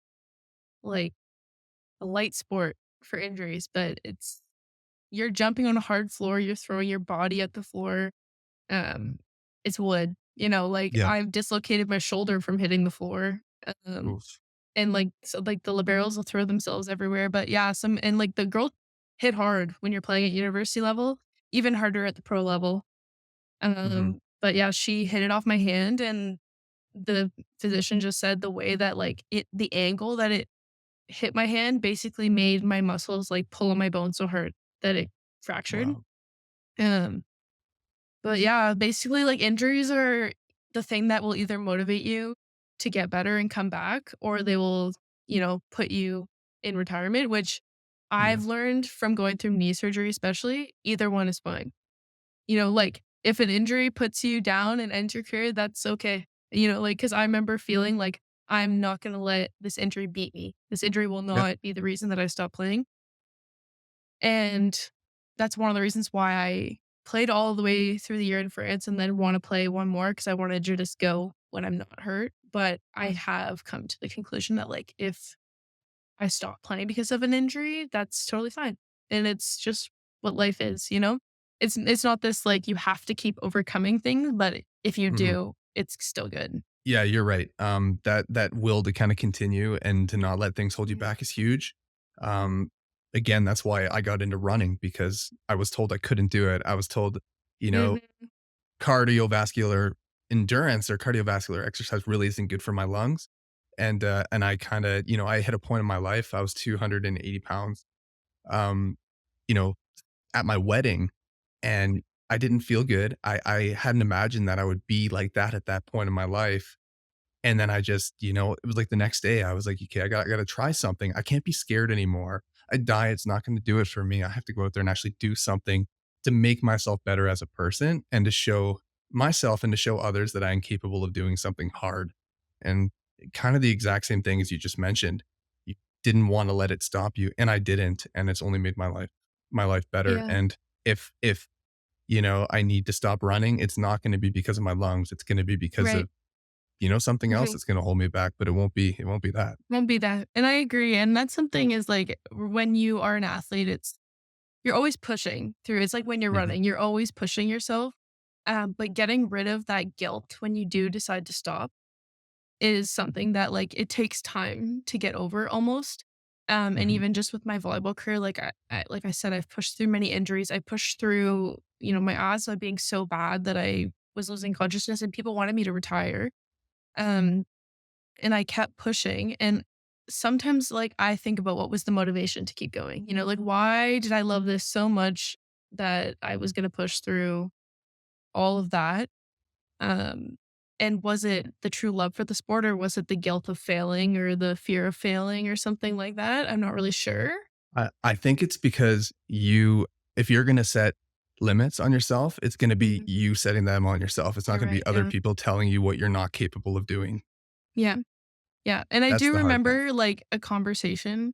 like, a light sport for injuries, but you're jumping on a hard floor, you're throwing your body at the floor. Um, it's wood, like, Yeah. I've dislocated my shoulder from hitting the floor. Um, Oof. and, like, so, like, the liberals will throw themselves everywhere, but, yeah, like, the girl hit hard when you're playing at university level, even harder at the pro level. Mhm. But yeah, she hit it off my hand and the physician just said the way that like the angle that it hit my hand basically made my muscles like pull on my bone so hard that it fractured. Wow. Um, but yeah, basically like injuries are the thing that will either motivate you to get better and come back, or they will, put you in retirement, which Yeah. I've learned from going through knee surgery, especially, either one is fine. Like, if an injury puts you down and ends your career, that's okay. Like, because I remember feeling like, "I'm not gonna let this injury beat me. This injury will Yeah. not be the reason that I stop playing." And that's one of the reasons why I played all the way through the year in France and then wanna play one more because I wanted to just go when I'm not hurt. But I have come to the conclusion that, like, if I stop playing because of an injury, that's totally fine. and it's just what life is, you know? It's not this like you have to keep overcoming things, but if you Mhm. do, it's still good. Yeah, you're right. That will to kind of continue and to not let things hold you Mhm. back is huge. Um, Again, that's why I got into running because I was told I couldn't do it. I was told, you know, Mhm. cardiovascular endurance or cardiovascular exercise really isn't good for my lungs. And I kind of, I hit a point in my life. I was 280 pounds. Um, you know, at my wedding, and I didn't feel good. I hadn't imagined that I would be like that at that point in my life. And then I just, it was like the next day I was like, okay, I gotta try something. I can't be scared anymore. A diet's not going to do it for me. I have to go out there and actually do something to make myself better as a person and to show myself and to show others that I am capable of doing something hard. And kind of the exact same thing as you just mentioned. You didn't want to let it stop you, and I didn't. And it's only made my life better. Yeah, And if I need to stop running, it's not going to be because of my lungs. It's going to be because right. of something else Right. that's gonna hold me back, but it won't be that. Won't be that. And I agree. And that's something is like when you are an athlete, you're always pushing through. It's like when you're Mhm, running, you're always pushing yourself. But getting rid of that guilt when you do decide to stop is something that like it takes time to get over almost. And mhm. even just with my volleyball career, like I said, I've pushed through many injuries. I pushed through, my asthma being so bad that I was losing consciousness and people wanted me to retire. Um, and I kept pushing. And sometimes like I think about what was the motivation to keep going. Like why did I love this so much that I was gonna push through all of that? Um, and was it the true love for the sport or was it the guilt of failing or the fear of failing or something like that? I'm not really sure. I think it's because if you're gonna set limits on yourself, it's gonna be Mhm. you setting them on yourself. It's not You're gonna be right. other Yeah. people telling you what you're not capable of doing. Yeah. Yeah. And I That's do the hard thing. remember like a conversation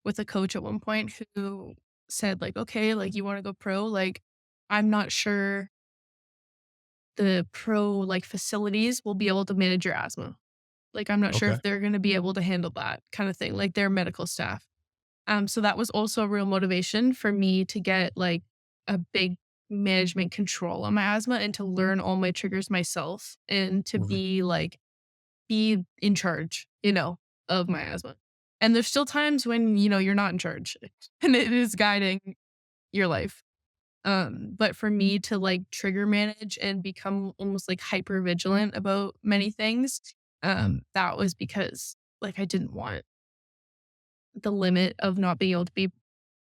with a coach at one point who said, like, okay, like you want to go pro? Like, I'm not sure the pro like facilities will be able to manage your asthma. Like, I'm not sure Okay. if they're going to be able to handle that kind of thing, like their medical staff. So that was also a real motivation for me to get like a big management control on my asthma and to learn all my triggers myself and to Right. be in charge, of my asthma. And there's still times when, you're not in charge and it is guiding your life. But for me to like trigger manage and become almost like hyper vigilant about many things, that was because like I didn't want the limit of not being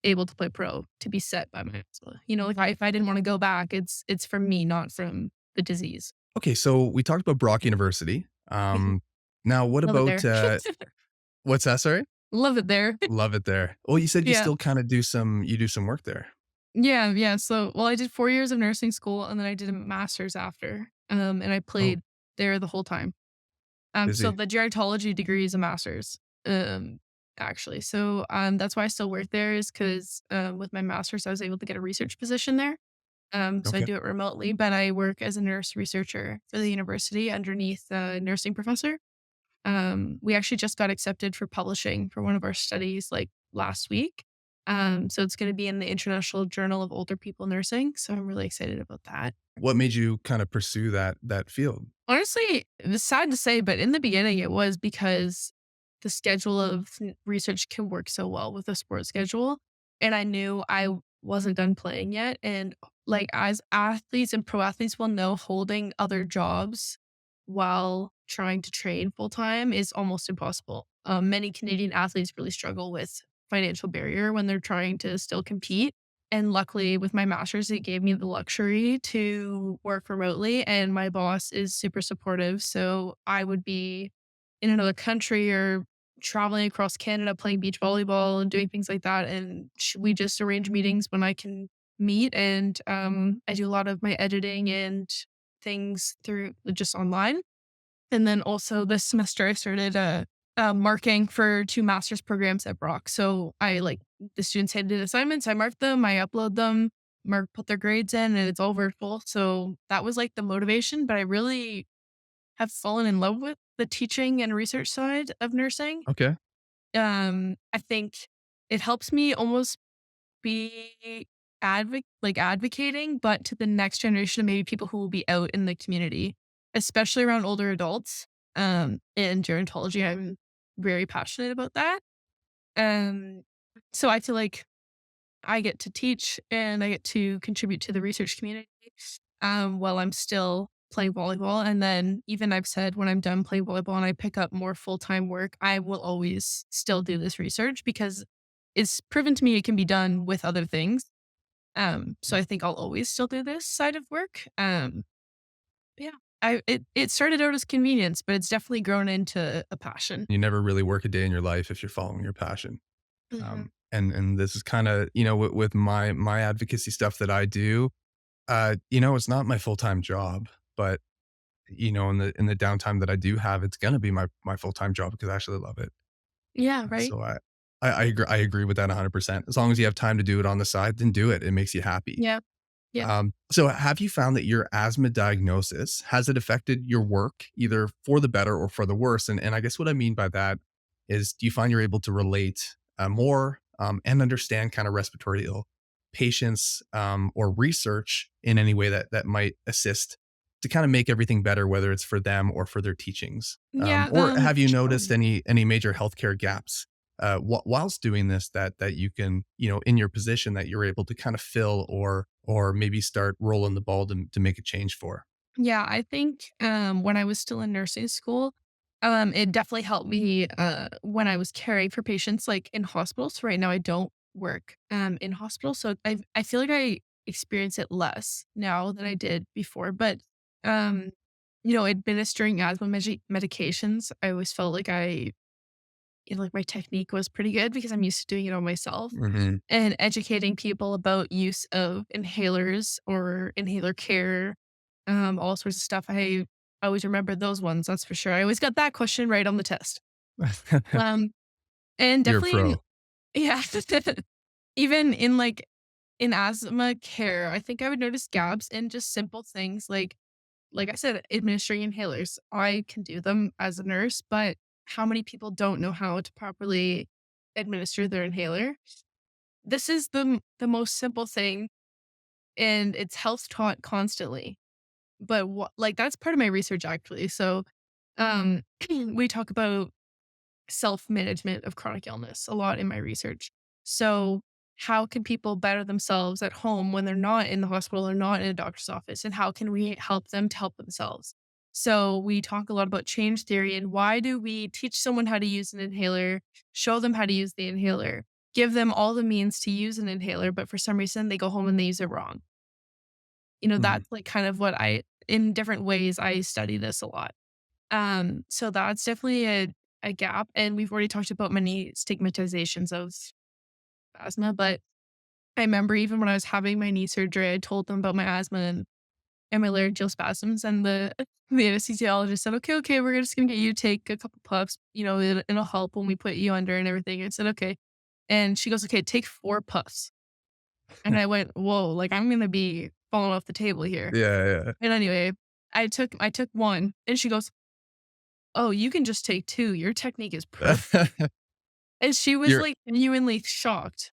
able to play pro to be set by my asthma. Like if I didn't want to go back, it's from me, not from the disease. Okay, so we talked about Brock University. Mhm. Now what Love it about, there. what's that, sorry? Love it there. Love it there. Well, you said you Yeah. still kinda do some work there. Yeah, yeah. So, well, I did 4 years of nursing school and then I did a master's after. And I Oh, played there the whole time. So busy. the gerontology degree is a master's, actually. So, that's why I still work there is 'cause, with my master's, I was able to get a research position there. So I Okay. do it remotely, but I work as a nurse researcher for the university underneath a nursing professor. We actually just got accepted for publishing for one of our studies like last week. So it's going to be in the International Journal of Older People Nursing. So I'm really excited about that. What made you kinda pursue that field? Honestly, it's sad to say, but in the beginning, it was because the schedule of research can work so well with a sports schedule. And I knew I wasn't done playing yet. And like as athletes and pro athletes will know, holding other jobs while trying to train full time is almost impossible. Many Canadian athletes really struggle with financial barrier when they're trying to still compete. And luckily, with my master's, it gave me the luxury to work remotely, and my boss is super supportive. So I would be in another country or traveling across Canada playing beach volleyball and doing things like that. And we just arrange meetings when I can meet. And I do a lot of my editing and things through just online. And then also this semester, I started marking for 2 master's programs at Brock. So I like the students handed assignments, I mark them, I upload them, put their grades in, and it's all virtual. So that was like the motivation. But I really have fallen in love with the teaching and research side of nursing. Okay. I think it helps me almost. be advocating, but to the next generation of maybe people who will be out in the community, especially around older adults. In gerontology, I'm very passionate about that. Um, so I feel like I get to teach and I get to contribute to the research community while I'm still playing volleyball. And then even I've said when I'm done playing volleyball and I pick up more full time work, I will always still do this research because it's proven to me it can be done with other things. So I think I'll always still do this side of work. Yeah, it started out as convenience, but it's definitely grown into a passion. You never really work a day in your life if you're following your passion. Mhm. And this is kind of, with my advocacy stuff that I do, it's not my full-time job, but in the downtime that I do have, it's gonna be my full-time job because I actually love it. Yeah, right. So I agree with that 100%. As long as you have time to do it on the side, then do it. It makes you happy. Yeah, yeah. So have you found that your asthma diagnosis has it affected your work either for the better or for the worse? And I guess what I mean by that is, do you find you're able to relate more and understand kind of respiratory ill patients or research in any way that might assist to kind of make everything better, whether it's for them or for their teachings? Yeah, Or have you sure. noticed any major healthcare gaps whilst doing this that you can, in your position, that you're able to kind of fill or maybe start rolling the ball to make a change for? Yeah, I think, when I was still in nursing school, it definitely helped me, when I was caring for patients, like, in hospitals. Right now, I don't work, in hospitals, so I feel like I experience it less now than I did before, but, um, administering asthma medications, I always felt like like, my technique was pretty good because I'm used to doing it on myself, Hmm. and educating people about use of inhalers or inhaler care, all sorts of stuff. I always remember those ones, that's for sure. I always got that question right on the test. Um, and You're a definitely pro. yeah, even in, in asthma care, I think I would notice gaps in just simple things like I said, administering inhalers. I can do them as a nurse, but how many people don't know how to properly administer their inhaler? This is the most simple thing, and it's health taught constantly. But that's part of my research actually. So, um, we talk about self-management of chronic illness a lot in my research. So, how can people better themselves at home when they're not in the hospital or not in a doctor's office? And how can we help them to help themselves? So, we talk a lot about change theory and why do we teach someone how to use an inhaler, show them how to use the inhaler, give them all the means to use an inhaler, but for some reason they go home and they use it wrong. Mhm. That's like kind of what in different ways, I study this a lot. So that's definitely a gap. And we've already talked about many stigmatizations of asthma, but I remember even when I was having my knee surgery, I told them about my asthma and my laryngeal spasms. And the anesthesiologist said, okay, we're just going to get you to take a couple puffs. It'll help when we put you under and everything. I said, okay. And she goes, okay, take 4 puffs. And I went, whoa, like I'm going to be falling off the table here. Yeah, And anyway, I took one and she goes, "Oh, you can just take 2. Your technique is perfect." yeah. And she was, You're like, genuinely shocked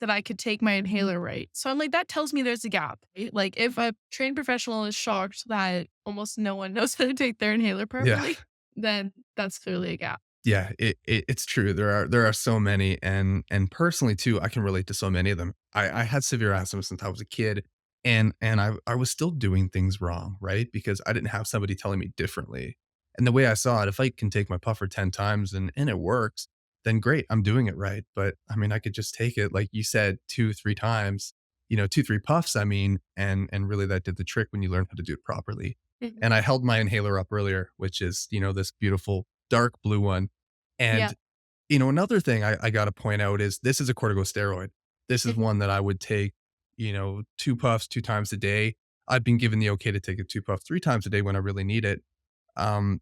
that I could take my inhaler right. So I'm like, that tells me there's a gap, right? Like, if a trained professional is shocked that almost no one knows how to take their inhaler yeah. properly, then that's clearly a gap. Yeah, it's true. There are so many, and personally too, I can relate to so many of them. I had severe asthma since I was a kid, and I was still doing things wrong, right? Because I didn't have somebody telling me differently. And the way I saw it, if I can take my puffer 10 times and it works, then great, I'm doing it right. But I mean, I could just take it, like you said, 2, 3 times, 2, 3 puffs, I mean, and really that did the trick when you learn how to do it properly. Mhm. And I held my inhaler up earlier, which is, this beautiful dark blue one. Yeah. And, another thing I got to point out is this is a corticosteroid. This is Mhm. one that I would take, 2 puffs 2 times a day. I've been given the okay to take a 2 puff 3 times a day when I really need it. Um,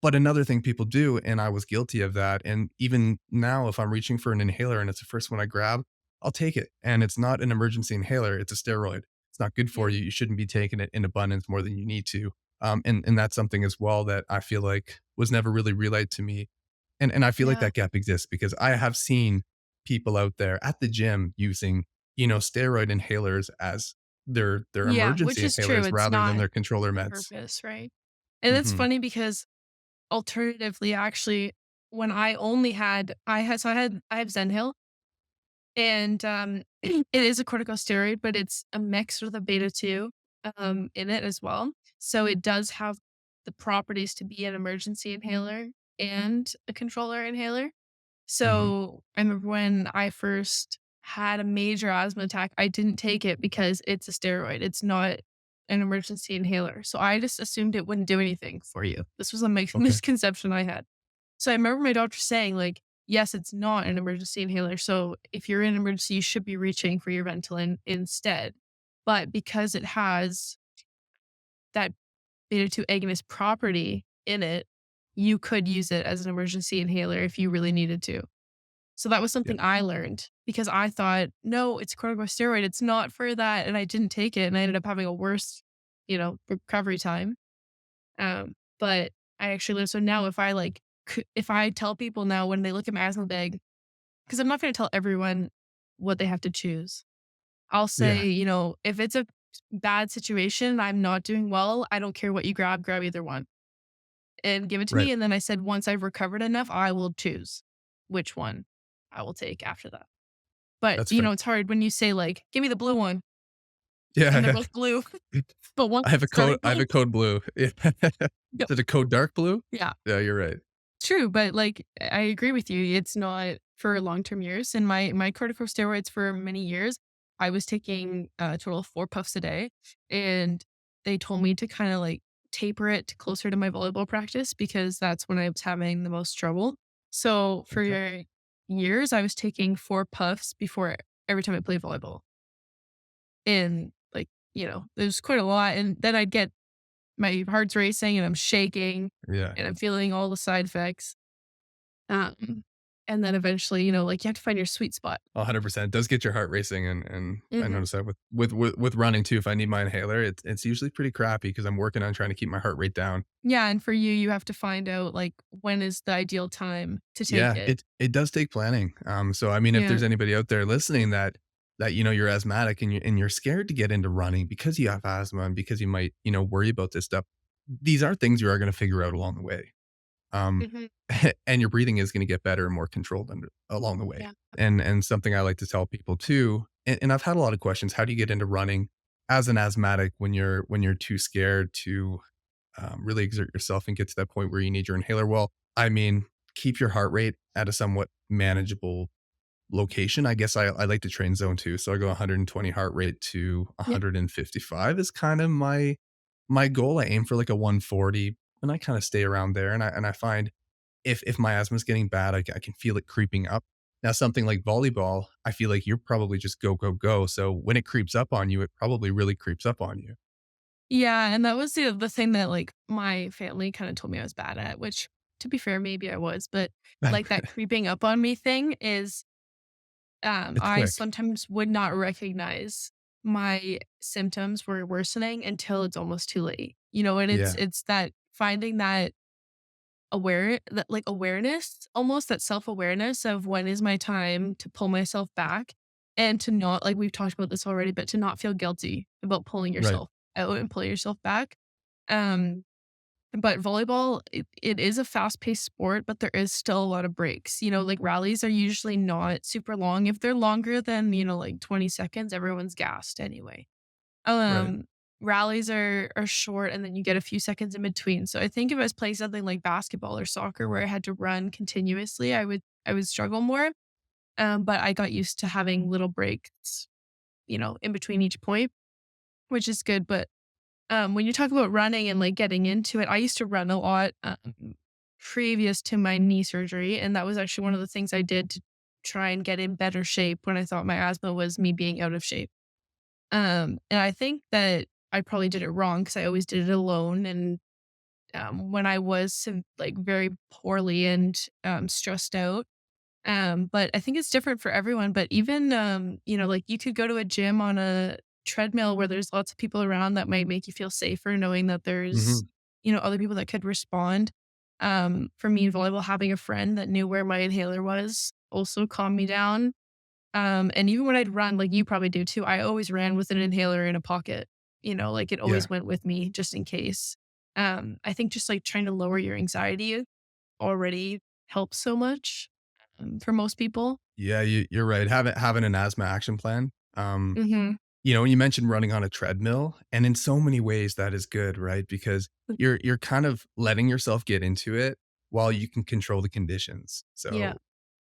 but another thing people do, and I was guilty of that, and even now, if I'm reaching for an inhaler and it's the first one I grab, I'll take it. And it's not an emergency inhaler, it's a steroid. It's not good for Mm. you. You shouldn't be taking it in abundance more than you need to. And that's something as well that I feel like was never really relayed to me. And I feel like Yeah. that gap exists because I have seen people out there at the gym using, steroid inhalers as their Yeah, emergency which is true. inhalers It's rather than not their controller on meds. purpose, right? And it's Mhm. funny because alternatively, actually, when I have Zenhale, and it is a corticosteroid, but it's a mix with a beta 2 in it as well. So it does have the properties to be an emergency inhaler and a controller inhaler. Mhm. So I remember when I first had a major asthma attack, I didn't take it because it's a steroid. It's not an emergency inhaler. So I just assumed it wouldn't do anything for you. This was a Okay. misconception I had. So I remember my doctor saying, like, yes, it's not an emergency inhaler. So if you're in an emergency, you should be reaching for your Ventolin instead. But because it has that beta 2 agonist property in it, you could use it as an emergency inhaler if you really needed to. So that was Yeah. something I learned because I thought, no, it's corticosteroid. It's not for that. And I didn't take it and I ended up having a worse, recovery time. But I actually learned. So now if I if I tell people now when they look at my asthma bag, because I'm not going to tell everyone what they have to choose. I'll Yeah. say, if it's a bad situation, I'm not doing well. I don't care what you grab either one and give it to Right. me. And then I said, once I've recovered enough, I will choose which one I will take after that. But, That's fair. it's hard when you say, like, "Give me the blue one," and they're Yeah. both blue, but one I starting have a point. code blue. Yeah. Yep. Is it a code dark blue? Yeah. Yeah, you're right. True, but, like, I agree with you. It's not for long-term use, and my corticosteroids for many years, I was taking a total of 4 puffs a day, and they told me to kinda, like, taper it to closer to my volleyball practice because that's when I was having the most trouble. So, for Okay. years, I was taking 4 puffs before every time I played volleyball, and, like, it was quite a lot, and then I'd get my heart's racing, and I'm shaking, Yeah. and I'm feeling all the side effects. Um, and then eventually, like, you have to find your sweet spot. 100%. It does get your heart racing, and I Mhm. notice that with running too. If I need my inhaler, it's usually pretty crappy because I'm working on trying to keep my heart rate down. Yeah, and for you, you have to find out, like, when is the ideal time to take Yeah, it. it does take planning. So I mean, if Yeah. there's anybody out there listening that you're asthmatic and you're scared to get into running because you have asthma and because you might worry about this stuff, these are things you are going to figure out along the way. Um, Mhm. and your breathing is going to get better and more controlled along the way. Yeah. And something I like to tell people too, and I've had a lot of questions. How do you get into running as an asthmatic when you're too scared to really exert yourself and get to that point where you need your inhaler? Well, I mean, keep your heart rate at a somewhat manageable location. I guess I like to train zone two. So I go 120 heart rate to Yeah. 155 is kind of my goal. I aim for like a 140 and I kind of stay around there. And I find if my asthma is getting bad, I can feel it creeping up. Now, something like volleyball, I feel like you're probably just go, go, go. So when it creeps up on you, it probably really creeps up on you. Yeah, and that was the thing that, like, my family kinda told me I was bad at, which, to be fair, maybe I was, but, like, that creeping up on me thing is, It's I quick. sometimes would not recognize my symptoms were worsening until it's almost too late, and it's Yeah. it's that finding that, like, awareness, almost that self-awareness of when is my time to pull myself back and to not, like, we've talked about this already, but to not feel guilty about pulling Right. yourself out and pull yourself back. Um, but volleyball, it is a fast-paced sport, but there is still a lot of breaks. Like, rallies are usually not super long. If they're longer than, like, 20 seconds, everyone's gassed anyway. Right. Um, Rallies are short, and then you get a few seconds in between. So I think if I was playing something like basketball or soccer where I had to run continuously, I would struggle more. But I got used to having little breaks, in between each point, which is good. But when you talk about running and, like, getting into it, I used to run a lot, previous to my knee surgery, and that was actually one of the things I did to try and get in better shape when I thought my asthma was me being out of shape. And I think that I probably did it wrong because I always did it alone. And when I was like, very poorly and stressed out. But I think it's different for everyone. But even like, you could go to a gym on a treadmill where there's lots of people around that might make you feel safer, knowing that there's Mhm. other people that could respond. For me in volleyball, having a friend that knew where my inhaler was also calmed me down. And even when I'd run, like you probably do too, I always ran with an inhaler in a pocket. Like it Yeah. always went with me just in case. I think just like trying to lower your anxiety already helps so much for most people. Yeah, you're right. Having an asthma action plan. Hmm. You mentioned running on a treadmill, and in so many ways that is good, right? Because you're kind of letting yourself get into it while you can control the conditions. Yeah.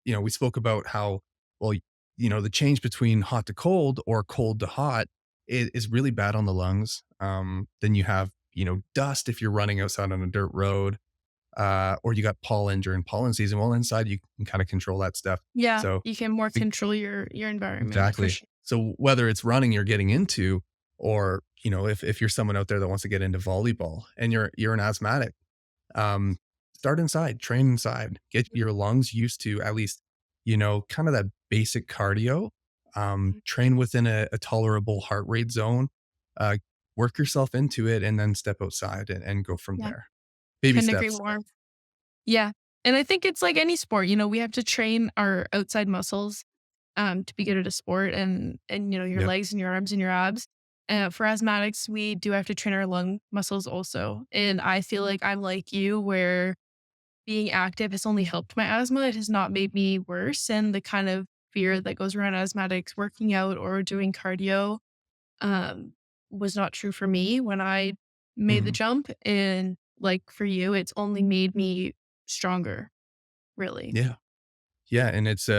So, we spoke about how, well, the change between hot to cold or cold to hot is really bad on the lungs. Then you have, dust if you're running outside on a dirt road, or you got pollen during pollen season. Well, inside you can kind of control that stuff. Yeah. So You can more control your environment for exactly. sure. So whether it's running you're getting into, or, if you're someone out there that wants to get into volleyball and you're an asthmatic, um, start inside, train inside, get your lungs used to at least, kind of that basic cardio, train within a tolerable heart rate zone, uh, work yourself into it and then step outside and go from Yeah. there. Baby Couldn't agree steps. more. Yeah. And I think it's like any sport, we have to train our outside muscles to be good at a sport and your Yep. legs and your arms and your abs. For asthmatics, we do have to train our lung muscles also. And I feel like I'm like you, where being active has only helped my asthma. It has not made me worse. And the kind of fear that goes around asthmatics working out or doing cardio um, was not true for me when I made the Mhm. jump. And like for you, it's only made me stronger, really. Yeah. Yeah, and it's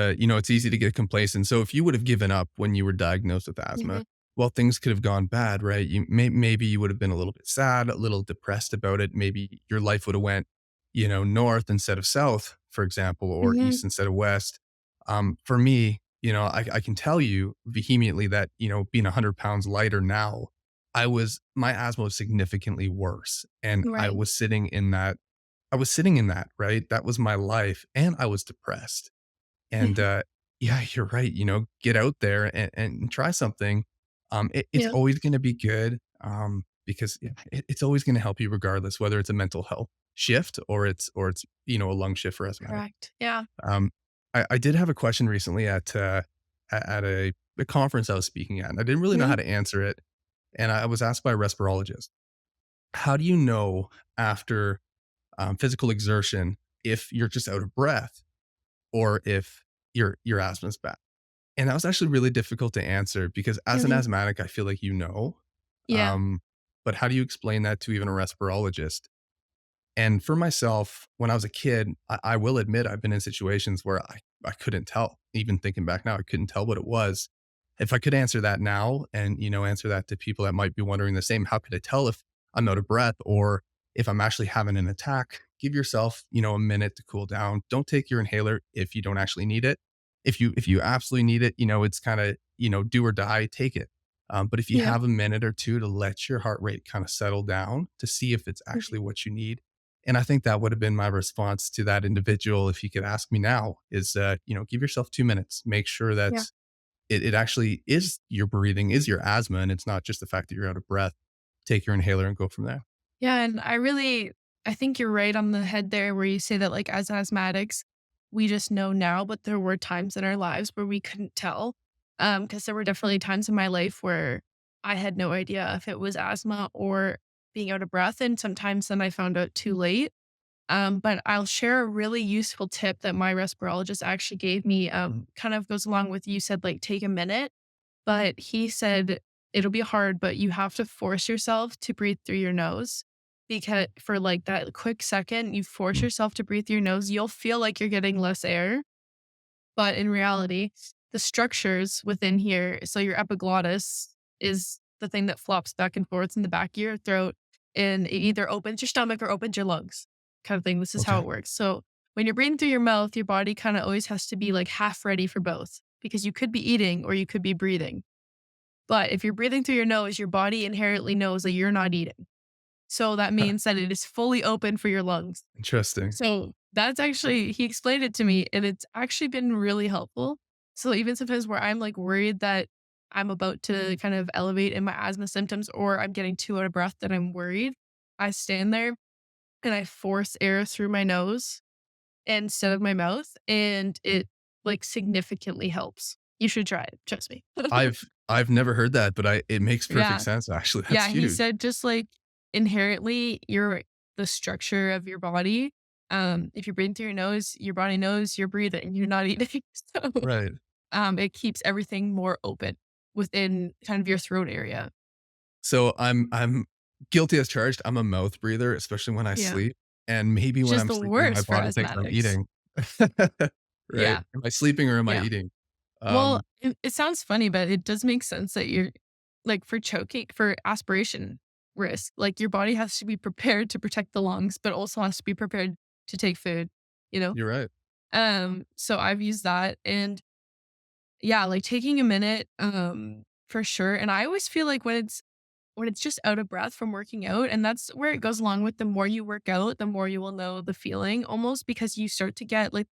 easy to get complacent. So if you would have given up when you were diagnosed with asthma, Hmm. well, things could have gone bad, right? Maybe you would have been a little bit sad, a little depressed about it. Maybe your life would have went, north instead of south, for example, or Hmm. east instead of west. For me, I can tell you vehemently that, being 100 pounds lighter now, my asthma was significantly worse. And Right. I was sitting in that, right? That was my life. And I was depressed. And, yeah, you're right, get out there and try something. It's Yeah. always gonna be good, because, yeah, it's always gonna help you regardless, whether it's a mental health shift or it's, a lung shift for asthmatic. Correct. Yeah. Um, I did have a question recently at a conference I was speaking at, and I didn't really know Mhm. how to answer it, and I was asked by a respirologist, "How do you know after, physical exertion if you're just out of breath or if your asthma's bad?" And that was actually really difficult to answer because as an Mhm. asthmatic, I feel like Yeah. um, but how do you explain that to even a respirologist? And for myself, when I was a kid, I will admit I've been in situations where I couldn't tell. Even thinking back now, I couldn't tell what it was. If I could answer that now and, answer that to people that might be wondering the same, how could I tell if I'm out of breath or if I'm actually having an attack? Give yourself, a minute to cool down. Don't take your inhaler if you don't actually need it. If you absolutely need it, it's kind of, do or die, take it. But if you Yeah. have a minute or two to let your heart rate kind of settle down to see if it's Mhm. actually what you need, and I think that would have been my response to that individual if he could ask me now is, give yourself 2 minutes. Make sure that Yeah. it actually is your breathing, is your asthma, and it's not just the fact that you're out of breath. Take your inhaler and go from there. Yeah, and I think you're right on the head there where you say that, like, as asthmatics, we just know now, but there were times in our lives where we couldn't tell. Because there were definitely times in my life where I had no idea if it was asthma or being out of breath, and sometimes then I found out too late. But I'll share a really useful tip that my respirologist actually gave me, kind of goes along with you said, like, take a minute. But he said, "It'll be hard, but you have to force yourself to breathe through your nose, because for, like, that quick second, you force Mm, yourself to breathe through your nose, you'll feel like you're getting less air, but in reality, the structures within here so your epiglottis is the thing that flops back and forth in the back of your throat, and it either opens your stomach or opens your lungs kind of thing. This is how okay. it works. So, when you're breathing through your mouth, your body kinda always has to be, like, half ready for both because you could be eating or you could be breathing. But if you're breathing through your nose, your body inherently knows that you're not eating. So that Huh, means that it is fully open for your lungs. interesting. So that's actually, he explained it to me and it's actually been really helpful. So even sometimes where I'm like worried that I'm about to kind of elevate in my asthma symptoms or I'm getting too out of breath that I'm worried, I stand there and I force air through my nose instead of my mouth, and it, like, significantly helps. You should try it, trust me. I've never heard that, but I it makes perfect Yeah. sense, actually. That's Yeah, he huge. said just, like, inherently, the structure of your body, if you're breathing through your nose, your body knows you're breathing, you're not eating. So, Right. it keeps everything more open within kind of your throat area. So I'm guilty as charged. I'm a mouth breather, especially when I Yeah. sleep, and maybe Which when is I'm the sleeping, my worst for body thinks I'm asthmatics. eating. Right? Yeah, Am I sleeping or am I yeah. eating? Well, Um, it sounds funny, but it does make sense that you're like, for choking for aspiration risk, like, your body has to be prepared to protect the lungs, but also has to be prepared to take food, you know? you're right. So I've used that and yeah, like, taking a minute, for sure, and I always feel like when it's just out of breath from working out, and that's where it goes along with the more you work out, the more you will know the feeling almost because you start to get, like,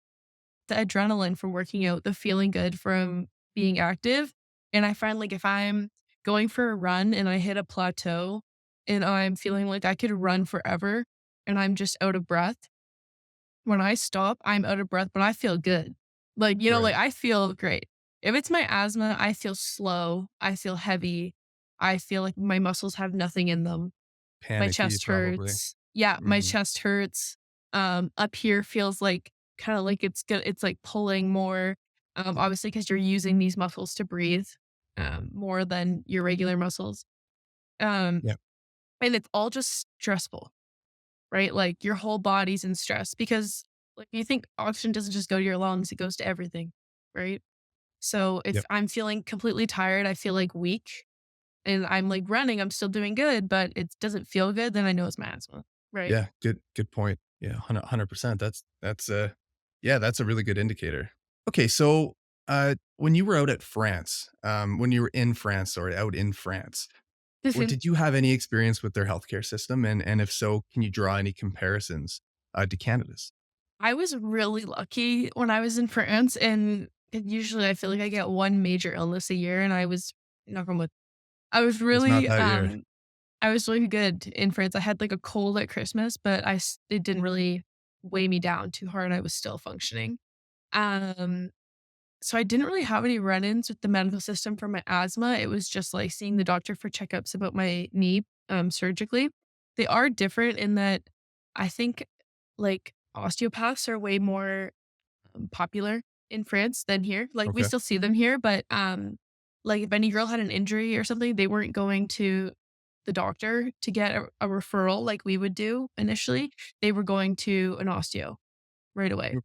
the adrenaline from working out, the feeling good from being active. And I find like if I'm going for a run and I hit a plateau and I'm feeling like I could run forever and I'm just out of breath, when I stop, I'm out of breath, but I feel good. Like, like Right. I feel great. If it's my asthma, I feel slow. I feel heavy. I feel like my muscles have nothing in them. My Panicky, chest probably. hurts. Yeah, my Mhm. chest hurts. Up here feels like kinda like it's like pulling more, obviously because 'cause you're using these muscles to breathe, more than your regular muscles. Um, Yeah. and it's all just stressful, right? Like, your whole body's in stress because, like, you think oxygen doesn't just go to your lungs, it goes to everything, right? So, if Yep. I'm feeling completely tired, I feel, like, weak, and I'm, like, running, I'm still doing good, but it doesn't feel good, then I know it's my asthma, right? Yeah. Good point. Yeah. 100%. Yeah, that's a really good indicator. Okay. So, when you were out at France, when you were in France, sorry, out in France, did you have any experience with their healthcare system? And if so, can you draw any comparisons, to Canada's? I was really lucky when I was in France, and usually I feel like I get one major illness a year, and I was knock on wood. I was It's not really, that year. I was really good in France. I had like a cold at Christmas, but it didn't really weigh me down too hard. I was still functioning. Um, so I didn't really have any run-ins with the medical system for my asthma. It was just like seeing the doctor for checkups about my knee, surgically. They are different in that I think like osteopaths are way more popular in France than here. Like we Okay. still see them here, but like if any girl had an injury or something, they weren't going to the doctor to get a referral like we would do initially. They were going to an osteo right away. Mm.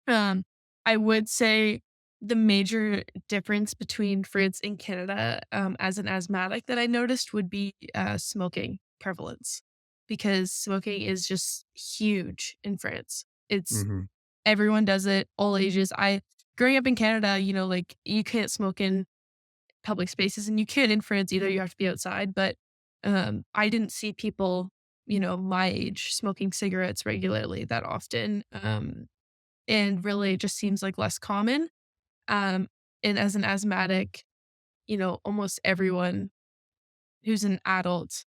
Um, I would say the major difference between France and Canada, as an asthmatic that I noticed would be smoking prevalence because smoking is just huge in France. It's Mhm. everyone does it, all ages. I growing up in Canada, like you can't smoke in public spaces and you can't in France either. You have to be outside. But I didn't see people, my age smoking cigarettes regularly that often. And really it just seems like less common. Um, and as an asthmatic, almost everyone who's an adult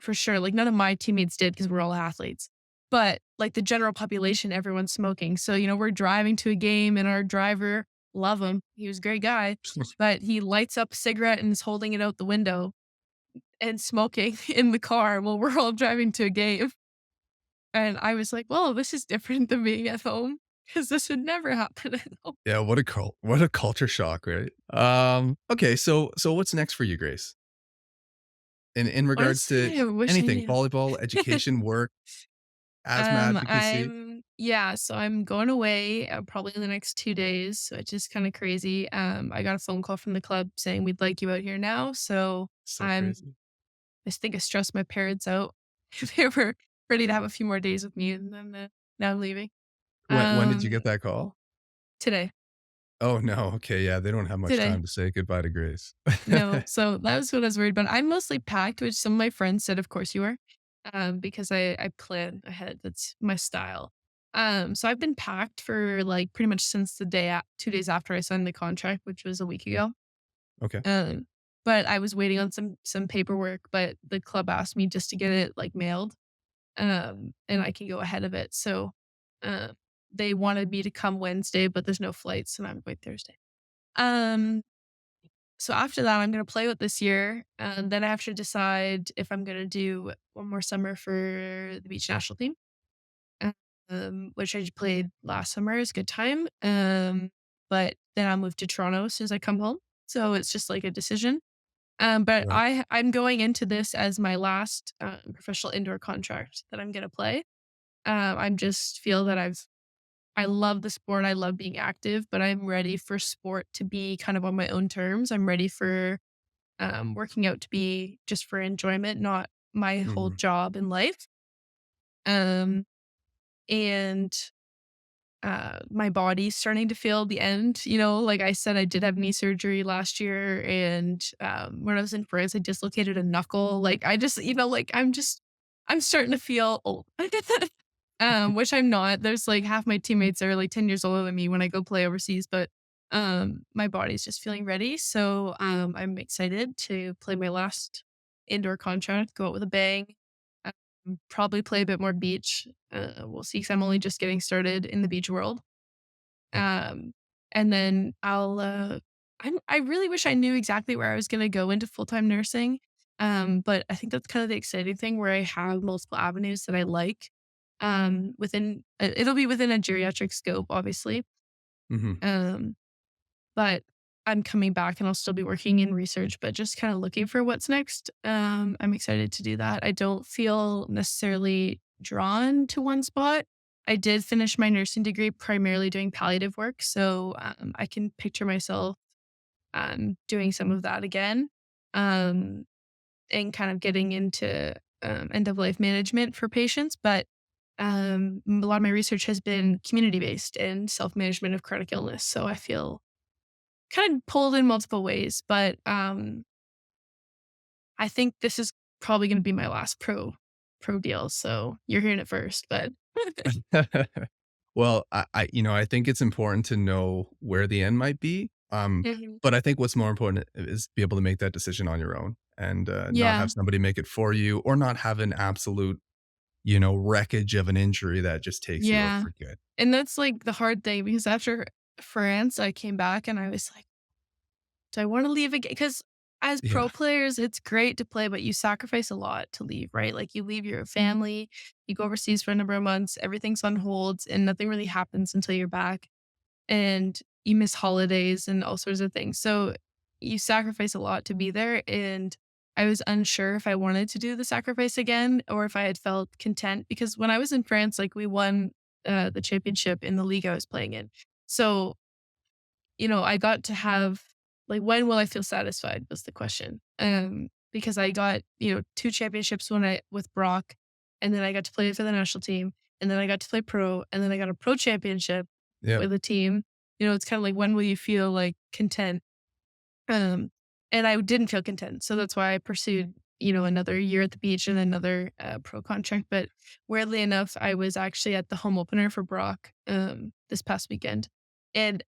for sure. Like none of my teammates did because we're all athletes. But like the general population, everyone's smoking. So, we're driving to a game and our driver, love him. He was a great guy, but he lights up a cigarette and is holding it out the window and smoking in the car while we're all driving to a game. And I was like, well, this is different than being at home because this would never happen at home. Yeah, what a culture shock, right? Okay, so what's next for you, Grace? In regards to Honestly, I wish I anything, knew. volleyball, education, work, asthma advocacy? So I'm going away probably in the next 2 days, which is kind of crazy. I got a phone call from the club saying we'd like you out here now. So So I'm, crazy. I think I stressed my parents out. They were ready to have a few more days with me, and then now I'm leaving. When did you Um, get that call? today, Oh, no, okay, yeah, they don't have much today. time to say goodbye to Grace. No, so that was what I was worried about. I'm mostly packed, which some of my friends said, "Of course you are," because I plan ahead. That's my style. So I've been packed for like pretty much since 2 days after I signed the contract, which was a week ago. Okay. Um, but I was waiting on some paperwork, but the club asked me just to get it like mailed. and I can go ahead of it. So, uh, they wanted me to come Wednesday, but there's no flights, and I'm going Thursday. Um, so after that, I'm gonna play with this year, and then I have to decide if I'm gonna do one more summer for the beach national team, which I played last summer. It's a good time. But then I'll move to Toronto as soon as I come home. So it's just like a decision. But Right. I'm going into this as my last professional indoor contract that I'm gonna play. I just feel that I love the sport. I love being active, but I'm ready for sport to be kind of on my own terms. I'm ready for working out to be just for enjoyment, not my whole Hmm. job in life. Um, and my body's starting to feel the end. Like I said, I did have knee surgery last year, and when I was in France, I dislocated a knuckle. Like I just, like I'm starting to feel old, which I'm not. There's like half my teammates are like 10 years older than me when I go play overseas, but my body's just feeling ready. So I'm excited to play my last indoor contract, go out with a bang. Probably play a bit more beach. We'll see, 'cause I'm only just getting started in the beach world. Um, and then I really wish I knew exactly where I was gonna go into full-time nursing. But I think that's kind of the exciting thing where I have multiple avenues that I like. It'll be within a geriatric scope, obviously. Hmm. Um, but I'm coming back and I'll still be working in research, but just kind of looking for what's next. I'm excited to do that. I don't feel necessarily drawn to one spot. I did finish my nursing degree primarily doing palliative work, so I can picture myself doing some of that again, um, and kind of getting into end of life management for patients. But a lot of my research has been community based and self management of chronic illness. So I feel kind of pulled in multiple ways, but, I think this is probably gonna be my last pro deal, so you're hearing it first, but Well, I think it's important to know where the end might be. Mhm. But I think what's more important is be able to make that decision on your own and not Yeah, have somebody make it for you, or not have an absolute, wreckage of an injury that just takes you out yeah, for good. and that's, like, the hard thing because after France, I came back and I was like, "Do I wanna leave again?" Because as Yeah. pro players, it's great to play, but you sacrifice a lot to leave, right? Like, you leave your family, you go overseas for a number of months, everything's on hold, and nothing really happens until you're back. And you miss holidays and all sorts of things. So you sacrifice a lot to be there. And I was unsure if I wanted to do the sacrifice again or if I had felt content because when I was in France, like we won the championship in the league I was playing in. So, I got to have like when will I feel satisfied was the question. Because I got, two championships when I with Brock and then I got to play for the national team and then I got to play pro and then I got a pro championship Yeah. with a team. It's kind of like when will you feel like content? Um, and I didn't feel content. So that's why I pursued, another year at the beach and another pro contract. But weirdly enough, I was actually at the home opener for Brock this past weekend. And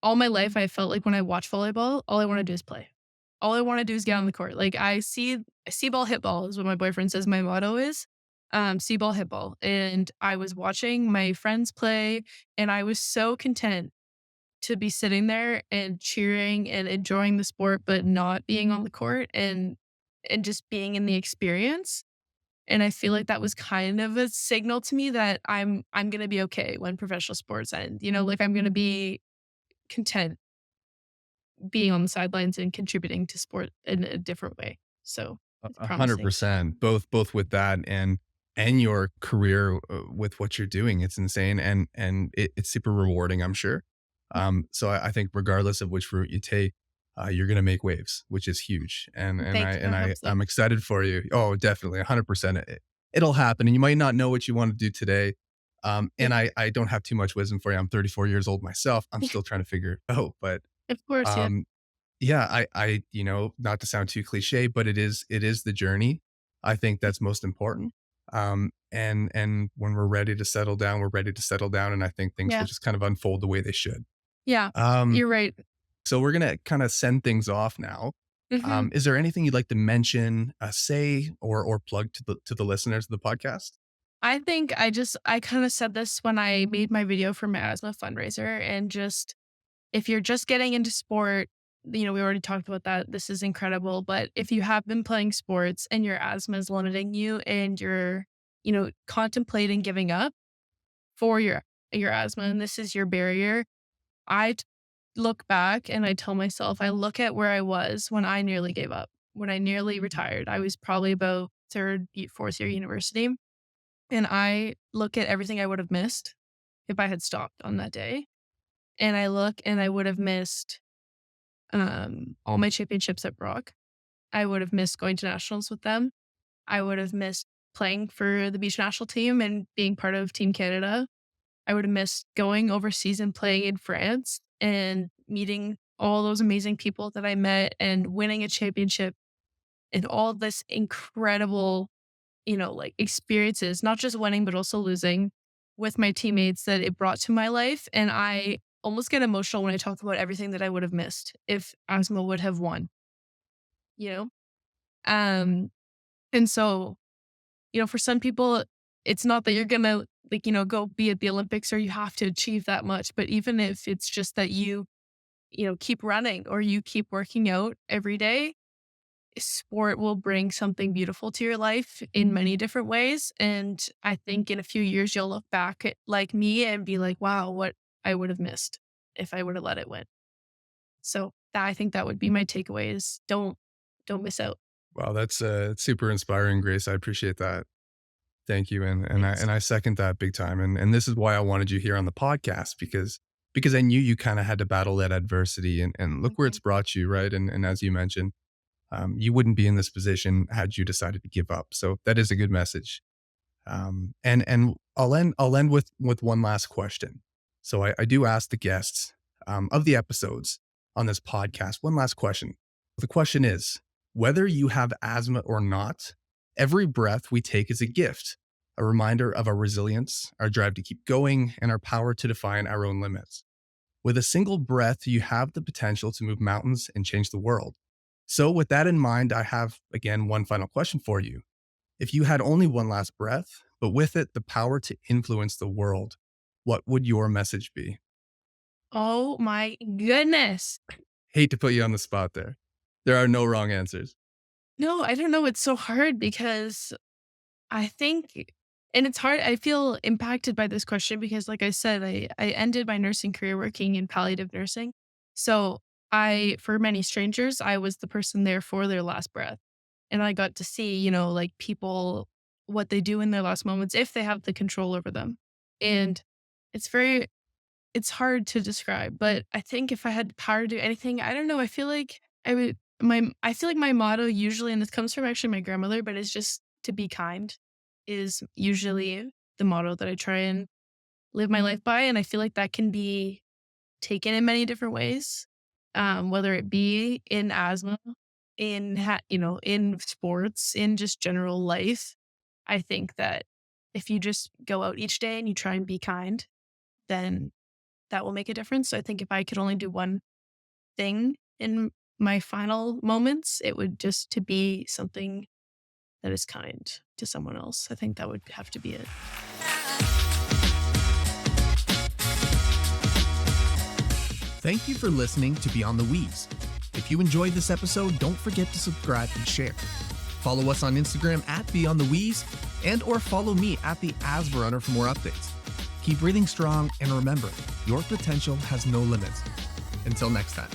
all my life, I felt like when I watch volleyball, all I wanna do is play. All I wanna do is get on the court. Like, I see ball, hit ball is what my boyfriend says my motto is. See ball, hit ball, and I was watching my friends play, and I was so content to be sitting there and cheering and enjoying the sport, but not being on the court and just being in the experience, and I feel like that was kind of a signal to me that I'm gonna be okay when professional sports end, like, I'm gonna be content being on the sidelines and contributing to sport in a different way. So it's A hundred promising. percent. Both with that and your career with what you're doing. It's insane and it's super rewarding, I'm sure. So I think regardless of which route you take, you're gonna make waves, which is huge. And I Thank you. I and hope I so. I'm excited for you. Oh, definitely, 100%. It'll happen, and you might not know what you want to do today. And Yeah. I don't have too much wisdom for you. I'm 34 years old myself. I'm still trying to figure it out, but Of course, yeah. um, yeah, not to sound too cliche, but it is the journey. I think that's most important. And when we're ready to settle down, we're ready to settle down, and I think things will Yeah. just kind of unfold the way they should. Yeah. Um, You're right. so we're gonna kind of send things off now. Mhm. Is there anything you'd like to mention, say, or plug to the listeners of the podcast? I think I kind of said this when I made my video for my asthma fundraiser, and just if you're just getting into sport, we already talked about that. This is incredible. But if you have been playing sports and your asthma is limiting you and you're, contemplating giving up for your asthma, and this is your barrier, I look back and I tell myself, I look at where I was when I nearly gave up, when I nearly retired. I was probably about fourth year university. And I look at everything I would have missed if I had stopped on that day. And I look and I would have missed all my championships at Brock. I would have missed going to nationals with them. I would have missed playing for the beach national team and being part of Team Canada. I would have missed going overseas and playing in France and meeting all those amazing people that I met and winning a championship and all this incredible, like experiences, not just winning, but also losing with my teammates that it brought to my life. And I almost get emotional when I talk about everything that I would have missed if Asthma would have won, you know? Um, and so, for some people, it's not that you're gonna go be at the Olympics or you have to achieve that much. But even if it's just that you keep running or you keep working out every day, sport will bring something beautiful to your life in many different ways. And I think in a few years, you'll look back at like me and be like, wow, what I would have missed if I would have let it win. So I think that would be my takeaway is don't miss out. Wow, that's super inspiring, Grace. I appreciate that. Thank you, Thanks. I second that big time. And this is why I wanted you here on the podcast because I knew you kind of had to battle that adversity and look where Mhm. it's brought you, right? And as you mentioned, you wouldn't be in this position had you decided to give up. So that is a good message. And I'll end with one last question. So I do ask the guests of the episodes on this podcast one last question. The question is whether you have asthma or not, every breath we take is a gift, a reminder of our resilience, our drive to keep going, and our power to define our own limits. With a single breath, you have the potential to move mountains and change the world. So, with that in mind, I have again one final question for you. If you had only one last breath, but with it the power to influence the world, what would your message be? Oh my goodness. Hate to put you on the spot there. There are no wrong answers. No, I don't know. It's so hard because I think, and it's hard. I feel impacted by this question because, like I said, I ended my nursing career working in palliative nursing. So for many strangers, I was the person there for their last breath. And I got to see, like people, what they do in their last moments if they have the control over them. And it's it's hard to describe, but I think if I had the power to do anything, I don't know. I feel like I feel like my motto usually, and this comes from actually my grandmother, but it's just to be kind is usually the motto that I try and live my life by. And I feel like that can be taken in many different ways, whether it be in asthma, in sports, in just general life. I think that if you just go out each day and you try and be kind, then that will make a difference. So I think if I could only do one thing in my final moments, it would just to be something that is kind to someone else. I think that would have to be it. Thank you for listening to Beyond the Wheeze. If you enjoyed this episode, don't forget to subscribe and share. Follow us on Instagram at Beyond the Wheeze or follow me at the Asthma Runner for more updates. Keep breathing strong and remember, your potential has no limits. Until next time.